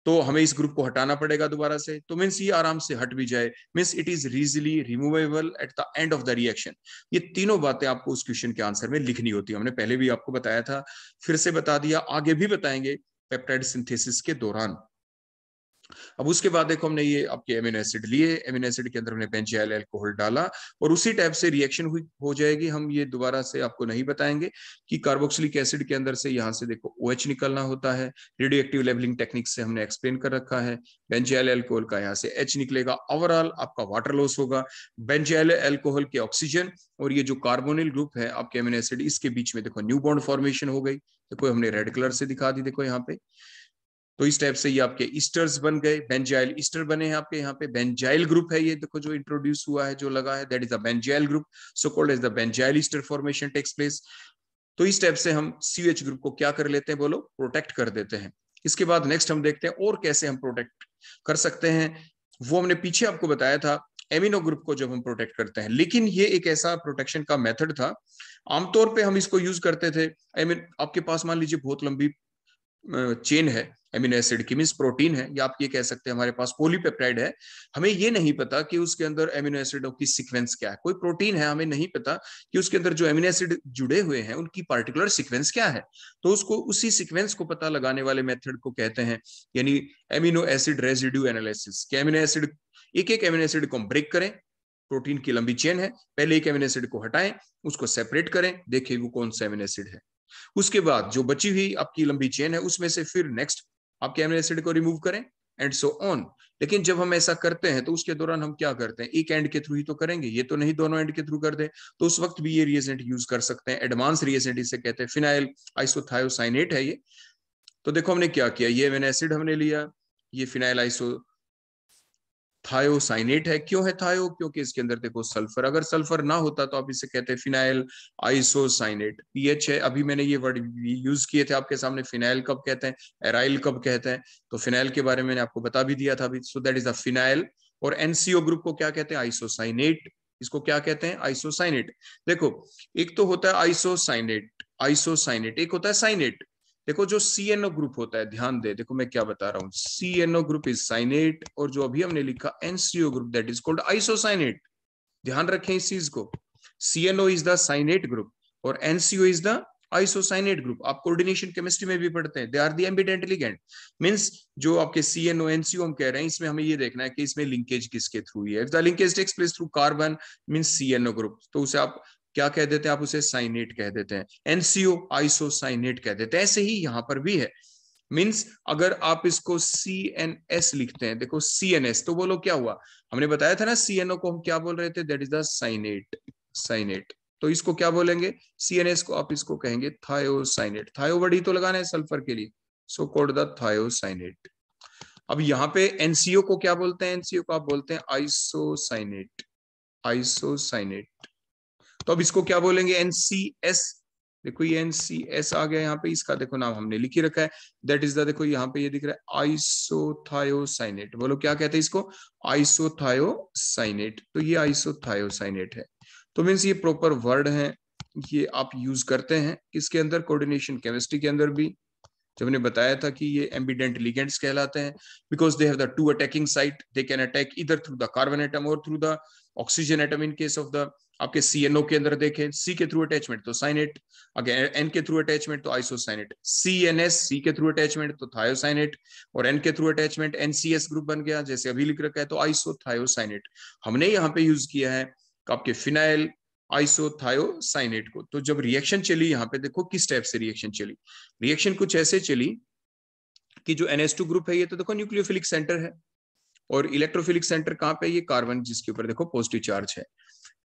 तो हमें इस ग्रुप को हटाना पड़ेगा दोबारा से, तो मीन्स ये आराम से हट भी जाए, means it is easily removable at the end of the reaction. ये तीनों बातें आपको उस क्वेश्चन के आंसर में लिखनी होती है, हमने पहले भी आपको बताया था, फिर से बता दिया, आगे भी बताएंगे पेप्टाइड सिंथेसिस के दौरान। अब उसके बाद देखो हमने ये आपके एमिनो एसिड लिए, एमिनो एसिड के अंदर हमने बेंजाइल अल्कोहल डाला और उसी टाइप से रिएक्शन हुई हो जाएगी। हम ये दोबारा से आपको नहीं बताएंगे कि कार्बोक्सिलिक एसिड के अंदर से यहाँ से देखो OH निकलना होता है, रेडियो एक्टिव लेबलिंग टेक्निक से हमने एक्सप्लेन कर रखा है। बेंजाइल अल्कोहल का यहाँ से H निकलेगा, ओवरऑल आपका वाटर लॉस होगा। बेंजाइल अल्कोहल के ऑक्सीजन और ये जो कार्बोनिल ग्रुप है आपके एमिनो एसिड, इसके बीच में देखो न्यू बॉन्ड फॉर्मेशन हो गई, देखो हमने रेड कलर से दिखा दी, देखो यहाँ पे। तो इस टाइप से ये आपके ईस्टर्स बन गए, बेंजाइल ईस्टर बने हैं आपके यहाँ पे। बेंजाइल ग्रुप है ये देखो जो इंट्रोड्यूस हुआ है, जो लगा है, that is the benzyl group, so called as the benzyl ester formation takes place. तो इस टाइप से हम CH ग्रुप को क्या कर लेते हैं, बोलो, प्रोटेक्ट कर देते हैं। इसके बाद नेक्स्ट हम देखते हैं और कैसे हम प्रोटेक्ट कर सकते हैं, वो हमने पीछे आपको बताया था एमिनो ग्रुप को जब हम प्रोटेक्ट करते हैं, लेकिन ये एक ऐसा प्रोटेक्शन का मेथड था, आमतौर पे हम इसको यूज करते थे। आपके पास मान लीजिए बहुत लंबी चेन है एमिनो एसिड की, मींस प्रोटीन है, या आप ये कह सकते हैं हमारे पास पॉलीपेप्टाइड है, हमें ये नहीं पता कि उसके अंदर एमिनो एसिडों की सीक्वेंस क्या है। कोई प्रोटीन है, हमें नहीं पता कि उसके अंदर जो एमिनो एसिड जुड़े हुए हैं उनकी पार्टिकुलर सीक्वेंस क्या है, तो उसको उसी सीक्वेंस को पता लगाने वाले मेथड को कहते हैं यानी एमिनो एसिड रेजिड्यू एनालिसिस। कि एमिनो एसिड, एक एक एमिनो एसिड को हम ब्रेक करें, प्रोटीन की लंबी चेन है, पहले एक एमिनो एसिड को हटाएं, उसको सेपरेट करें, देखें वो कौन सा एमिनो एसिड है, उसके बाद जो बची हुई आपकी लंबी चेन है उसमें से फिर नेक्स्ट आपके एमिनो एसिड को रिमूव करें एंड सो ऑन। लेकिन जब हम ऐसा करते हैं तो उसके दौरान हम क्या करते हैं, एक एंड के थ्रू ही तो करेंगे, ये तो नहीं दोनों एंड के थ्रू कर दे, तो उस वक्त भी ये रिएजेंट यूज कर सकते हैं। एडवांस रिएजेंट इसे कहते हैं, फिनाइल आइसोथायोसाइनेट है ये। तो देखो हमने क्या किया, ये एमिनो एसिड हमने लिया, ये फिनाइल थायोसाइनेट है। क्यों है थायो, क्योंकि इसके अंदर देखो सल्फर, अगर सल्फर ना होता तो आप इसे कहते हैं फिनाइल आइसोसाइनेट। पीएच है, अभी मैंने ये वर्ड यूज किए थे आपके सामने, फिनाइल कब कहते हैं, एराइल कब कहते हैं, तो फिनाइल के बारे में मैंने आपको बता भी दिया था अभी। सो दैट इज द फिनाइल। और एनसीओ ग्रुप को क्या कहते हैं, आइसोसाइनेट, इसको क्या कहते हैं, आइसोसाइनेट। देखो एक तो होता है आइसोसाइनेट, एक होता है साइनेट। देखो जो CNO ग्रुप होता है, ध्यान दे, देखो मैं क्या बता रहा हूं, CNO ग्रुप इज साइनेट, और जो अभी हमने लिखा NCO group that is called isocyanate. ध्यान रखें इस चीज को, CNO is the cyanate group और NCO is the isocyanate group. आप कोऑर्डिनेशन केमिस्ट्री में भी पढ़ते हैं, they are the ambident ligand. Means जो आपके CNO NCO हम कह रहे हैं, इसमें हमें ये देखना है कि इसमें लिंकेज किसके थ्रू है। If the linkage takes place through carbon means CNO group, तो उसे आप क्या कह देते हैं, आप उसे साइनेट कह देते हैं, NCO आइसोसाइनेट कह देते हैं। ऐसे ही यहां पर भी है, मींस अगर आप इसको CNS लिखते हैं, देखो CNS, तो बोलो क्या हुआ, हमने बताया था ना CNO को हम क्या बोल रहे थे, दैट इज द साइनेट। तो इसको क्या बोलेंगे, CNS को आप इसको कहेंगे थायोसाइनेट। थायो वर्ड ही तो लगाना है सल्फर के लिए, सो कॉल्ड द थायोसाइनेट। अब यहाँ पे NCO को क्या बोलते हैं, NCO को आप बोलते हैं आइसोसाइनेट। तो अब इसको क्या बोलेंगे, NCS। देखो ये NCS आ गया यहाँ पे, इसका देखो नाम हमने लिख ही रखा है, दैट इज द, देखो यहाँ पे ये दिख रहा है आइसोथायोसाइनेट। बोलो क्या कहते हैं इसको, आइसोथायोसाइनेट। तो ये आइसोथायोसाइनेट है। तो मीन्स ये प्रॉपर वर्ड है, ये आप यूज करते हैं किसके अंदर, कोऑर्डिनेशन केमिस्ट्री के अंदर भी। जब हमने बताया था कि ये एम्बिडेंट लिगेंड्स कहलाते हैं, because they have the two attacking site, they can attack इधर थ्रू द कार्बन एटम और through the oxygen atom in case of the आपके CNO के अंदर देखें, C के थ्रू अटैचमेंट तो साइनेट, अगर N के थ्रू अटैचमेंट तो आइसोसाइनेट, CNS C के थ्रू अटैचमेंट तो थायोसाइनेट, और N के थ्रू अटैचमेंट NCS ग्रुप बन गया, जैसे अभी लिख रखा है तो आइसोथायोसाइनेट। हमने यहाँ पे यूज किया है आपके फिनाइल आइसोथायोसाइनेट को। तो जब रिएक्शन चली यहाँ पे देखो किस टाइप से रिएक्शन चली, रिएक्शन कुछ ऐसे चली कि जो NH2 ग्रुप है ये तो देखो न्यूक्लियोफिलिक सेंटर है, और इलेक्ट्रोफिलिक सेंटर कहाँ पे, ये कार्बन जिसके ऊपर देखो पॉजिटिव चार्ज है,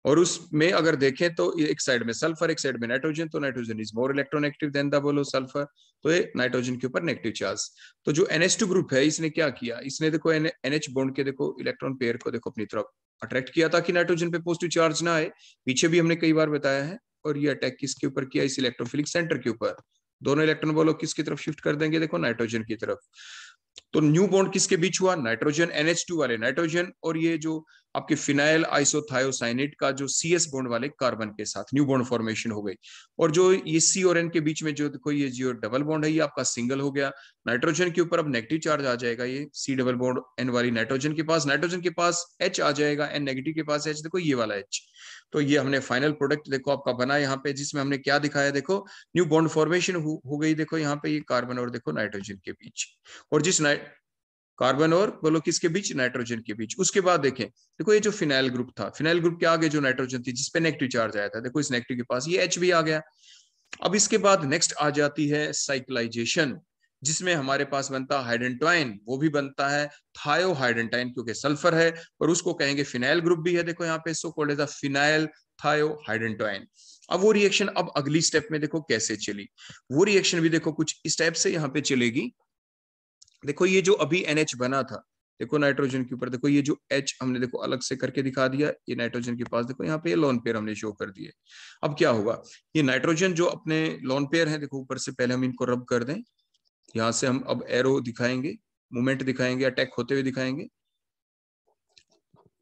और उसमें अगर देखें तो एक साइड में सल्फर एक साइड में नाइट्रोजन, तो nitrogen is more electronegative than the बोलो सल्फर, तो ये नाइट्रोजन के ऊपर नेगेटिव चार्ज। तो जो NH2 ग्रुप है इसने क्या किया, इसने देखो NH बॉन्ड के देखो इलेक्ट्रॉन पेयर को देखो अपनी तरफ अट्रैक्ट किया ताकि नाइट्रोजन पे पॉजिटिव चार्ज ना आए, पीछे भी हमने कई बार बताया है। और ये अटैक किसके ऊपर किया, इस इलेक्ट्रोफिलिक सेंटर के ऊपर। दोनों इलेक्ट्रॉन बोलो किसकी तरफ शिफ्ट कर देंगे, देखो नाइट्रोजन की तरफ। तो न्यू बॉन्ड किसके बीच हुआ, नाइट्रोजन NH2 वाले नाइट्रोजन, और ये जो आपके फिनाइल आइसोथायोसाइनेट का जो CS बॉन्ड वाले कार्बन के साथ न्यू बॉन्ड फॉर्मेशन हो गई। और जो ये C और N के बीच में जो देखो ये जो डबल बॉन्ड है ये आपका सिंगल हो गया, नाइट्रोजन के ऊपर अब नेगेटिव चार्ज आ जाएगा, ये C डबल बॉन्ड N वाली नाइट्रोजन के पास H आ जाएगा, N नेगेटिव के पास H, देखो ये वाला H। तो ये हमने फाइनल प्रोडक्ट देखो आपका बना यहाँ पे, जिसमें हमने क्या दिखाया, देखो न्यू बॉन्ड फॉर्मेशन हो गई, देखो यहाँ पे ये कार्बन और देखो नाइट्रोजन के बीच, और जिस कार्बन और बोलो किसके बीच, नाइट्रोजन के बीच। उसके बाद देखें देखो ये जो फिनाइल ग्रुप था, फिनाइल ग्रुप के आगे जो नाइट्रोजन थी जिसपे नेगेटिव चार्ज आया था, देखो इस नेगेटिव के पास ये H भी आ गया। अब इसके बाद नेक्स्ट आ जाती है साइक्लाइजेशन, जिसमें हमारे पास बनता है हाइडेंटाइन, वो भी बनता है थायोहाइडेंटाइन क्योंकि सल्फर है, और उसको कहेंगे फिनाइल ग्रुप भी है, देखो यहाँ पे so called as the phenyl thiohydantoin. अब वो रिएक्शन अब अगली स्टेप में देखो कैसे चली, वो रिएक्शन भी देखो कुछ इस टाइप से यहाँ पे चलेगी। देखो ये जो अभी NH बना था, देखो नाइट्रोजन के ऊपर देखो ये जो H हमने देखो अलग से करके दिखा दिया, ये नाइट्रोजन के पास देखो यहाँ पे ये लोन पेयर हमने शो कर दिए। अब क्या होगा, ये नाइट्रोजन जो अपने लोन पेयर है देखो ऊपर से, पहले हम इनको रब कर दें, यहाँ से हम अब एरो दिखाएंगे, मूवमेंट दिखाएंगे, अटैक होते हुए दिखाएंगे,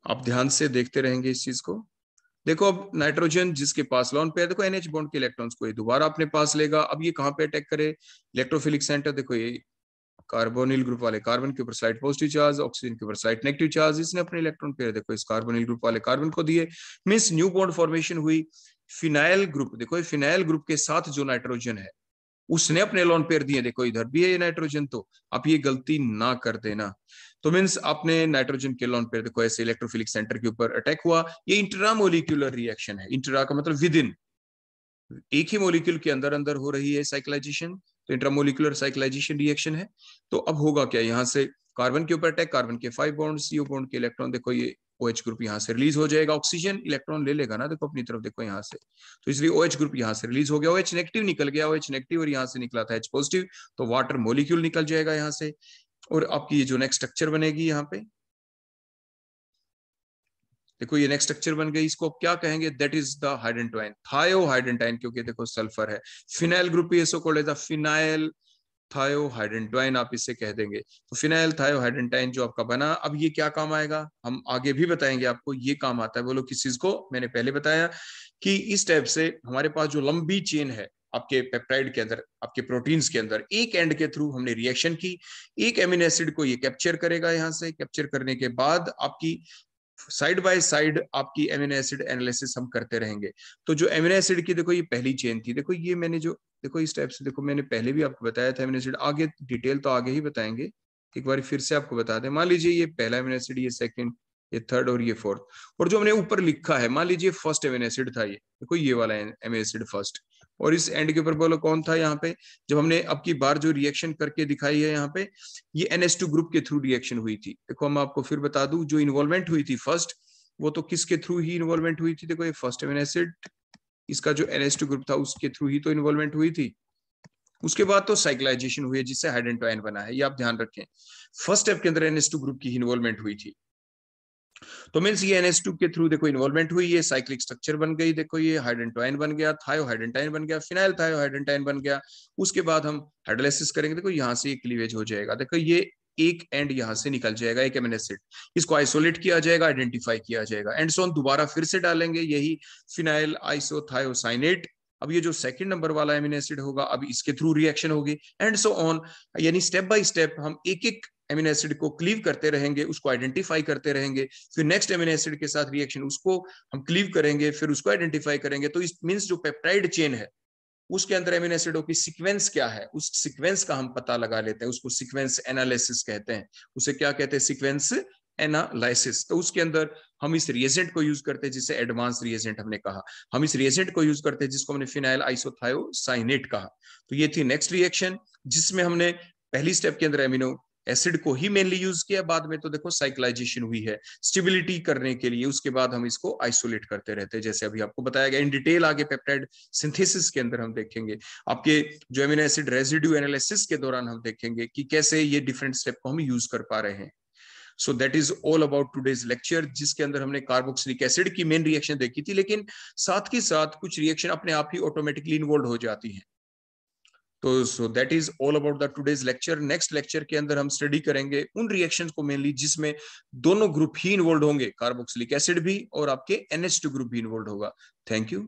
आप ध्यान से देखते रहेंगे इस चीज को। देखो अब नाइट्रोजन जिसके पास लोन पेयर, देखो NH बॉन्ड के इलेक्ट्रॉन्स को ये दोबारा अपने पास लेगा, अब ये कहाँ पे अटैक करे, इलेक्ट्रोफिलिक सेंटर, देखो ये कार्बोनिल ग्रुप वाले कार्बन के ऊपर स्लाइड पॉजिटिव चार्ज, ऑक्सीजन के ऊपर स्लाइड नेगेटिव चार्ज, इसने अपने इलेक्ट्रॉन पेयर देखो इस कार्बोनिल ग्रुप वाले कार्बन को दिए, मींस न्यू बॉन्ड फॉर्मेशन हुई। फिनाइल ग्रुप, देखो ये फिनाइल ग्रुप के साथ जो नाइट्रोजन है उसने अपने लोन पेयर दिए, देखो इधर भी है ये नाइट्रोजन, तो आप ये गलती ना कर देना। तो मींस आपने नाइट्रोजन के लोन पेयर देखो ऐसे इलेक्ट्रोफिलिक सेंटर के ऊपर अटैक हुआ, ये इंट्रामोलिक्यूलर रिएक्शन है, इंट्रा का मतलब विद इन, एक ही मॉलिक्यूल के अंदर अंदर हो रही है साइक्लाइजेशन, तो इंट्रामोलिकुलर साइक्लाइजेशन रिएक्शन है। तो अब होगा क्या, यहाँ से कार्बन के ऊपर अटैक, कार्बन के 5 बॉन्ड, CO बॉन्ड के इलेक्ट्रॉन देखो ये OH ग्रुप यहाँ से रिलीज हो जाएगा, ऑक्सीजन इलेक्ट्रॉन ले लेगा ना देखो अपनी तरफ, देखो यहाँ से, तो इसलिए OH ग्रुप यहाँ से रिलीज हो गया, OH नेगेटिव निकल गया, OH नेगेटिव और यहाँ से निकला था H पॉजिटिव, तो वाटर मॉलिक्यूल निकल जाएगा यहाँ से। और आपकी ये जो नेक्स्ट स्ट्रक्चर बनेगी यहाँ पे, देखो ये नेक्स्ट स्ट्रक्चर बन गई, इसको क्या कहेंगे, that is the hydantoin, thiohydantoin, क्योंकि देखो सल्फर है, फिनाइल ग्रुप ये so called as the phenyl thiohydantoin आप इससे कह देंगे। तो फिनाइल थायोहाइडेंटाइन जो आपका बना, अब ये क्या काम आएगा, हम आगे भी बताएंगे आपको, ये काम आता है बोलो किस चीज को, मैंने पहले बताया कि इस टाइप से हमारे पास जो लंबी चेन है आपके पेप्टाइड के अंदर, आपके प्रोटीन्स के अंदर, एक एंड के थ्रू हमने रिएक्शन की, एक एमिनो एसिड को ये कैप्चर करेगा, यहाँ से कैप्चर करने के बाद आपकी साइड बाय साइड आपकी एमिनो एसिड एनालिसिस हम करते रहेंगे। तो जो एमिनो एसिड की देखो ये पहली चेन थी, देखो ये मैंने जो देखो इस टाइप से, देखो मैंने पहले भी आपको बताया था एमिनो एसिड, आगे डिटेल तो आगे ही बताएंगे, एक बार फिर से आपको बता दें। मान लीजिए ये पहला एमिनो एसिड, ये सेकंड, ये थर्ड और ये फोर्थ, और जो हमने ऊपर लिखा है मान लीजिए फर्स्ट एमिनो एसिड था, ये देखो ये वाला एमिनो एसिड फर्स्ट, और इस एंड के ऊपर बोलो कौन था यहाँ पे, जब हमने अब की बार जो रिएक्शन करके दिखाई है यहाँ पे, ये NH2 ग्रुप के थ्रू रिएक्शन हुई थी। देखो हम आपको फिर बता दूं, जो इन्वॉल्वमेंट हुई थी फर्स्ट, वो तो किसके थ्रू ही इन्वॉल्वमेंट हुई थी, देखो ये फर्स्ट एमिनो एसिड, इसका जो NH2 ग्रुप था उसके थ्रू ही तो इन्वॉल्वमेंट हुई थी। उसके बाद तो साइक्लाइजेशन हुई है जिससे हाइडेंटाइन बना है, ये आप ध्यान रखें। फर्स्ट स्टेप के अंदर NH2 ग्रुप की इन्वॉल्वमेंट हुई थी, तो मीन्स ये NH2 के थ्रू देखो इन्वॉल्वमेंट हुई, ये साइक्लिक स्ट्रक्चर बन गई, देखो ये हाइडेंटाइन बन गया, थायोहाइडेंटाइन बन गया, फिनाइल थायोहाइडेंटाइन बन गया। उसके बाद हम हाइड्रोलाइसिस करेंगे, देखो यहाँ से क्लीवेज हो जाएगा, देखो ये एक एंड यहाँ से निकल जाएगा, एक एमिनो एसिड, इसको आइसोलेट किया जाएगा, आइडेंटिफाई किया जाएगा, एंड सो ऑन, दोबारा फिर से डालेंगे यही फिनाइल आइसोथायोसाइनेट। अब ये जो सेकंड नंबर वाला एमिनो एसिड होगा अब इसके थ्रू रिएक्शन होगी, एंड सो ऑन, यानी स्टेप बाय स्टेप हम एक एक एमिनो एसिड को क्लीव करते रहेंगे, उसको आइडेंटिफाई करते रहेंगे, फिर नेक्स्ट एमिनो एसिड के साथ रिएक्शन उसको हम क्लीव करेंगे, फिर उसको आइडेंटिफाई करेंगे। तो इस मींस जो पेप्टाइड चेन है उसके अंदर एमिनो एसिडों की सीक्वेंस क्या है, उस सीक्वेंस का हम पता लगा लेते हैं, उसको सीक्वेंस एनालिसिस कहते हैं। उसे क्या कहते हैं? Sequence analysis. तो उसके अंदर हम इस रिएजेंट को यूज करते हैं जिसे एडवांस रिएजेंट हमने कहा। हम इस रिएजेंट को यूज करते हैं जिसको हमने फिनाइल आइसोथायोसाइनेट कहा। तो ये थी नेक्स्ट रिएक्शन जिसमें हमने पहली स्टेप के अंदर एमिनो एसिड को ही मेनली यूज किया, बाद में तो देखो साइक्लाइजेशन हुई है स्टेबिलिटी करने के लिए, उसके बाद हम इसको आइसोलेट करते रहते हैं जैसे अभी आपको बताया गया। इन डिटेल आगे पेप्टाइड सिंथेसिस के अंदर हम देखेंगे, आपके जो एमिनो एसिड रेजिड्यू एनालिसिस के दौरान हम देखेंगे कि कैसे ये डिफरेंट स्टेप को हम यूज कर पा रहे हैं। सो that is all about today's lecture, जिसके अंदर हमने कार्बोक्सिलिक एसिड की मेन रिएक्शन देखी थी, लेकिन साथ के साथ कुछ रिएक्शन अपने आप ही ऑटोमेटिकली इन्वॉल्व हो जाती हैं। तो सो that is all about the today's lecture. Next lecture के अंदर हम स्टडी करेंगे उन रिएक्शंस को मेनली जिसमें दोनों ग्रुप ही इन्वॉल्व होंगे, कार्बोक्सिलिक एसिड भी और आपके NH2 ग्रुप भी इन्वॉल्व होगा। Thank you.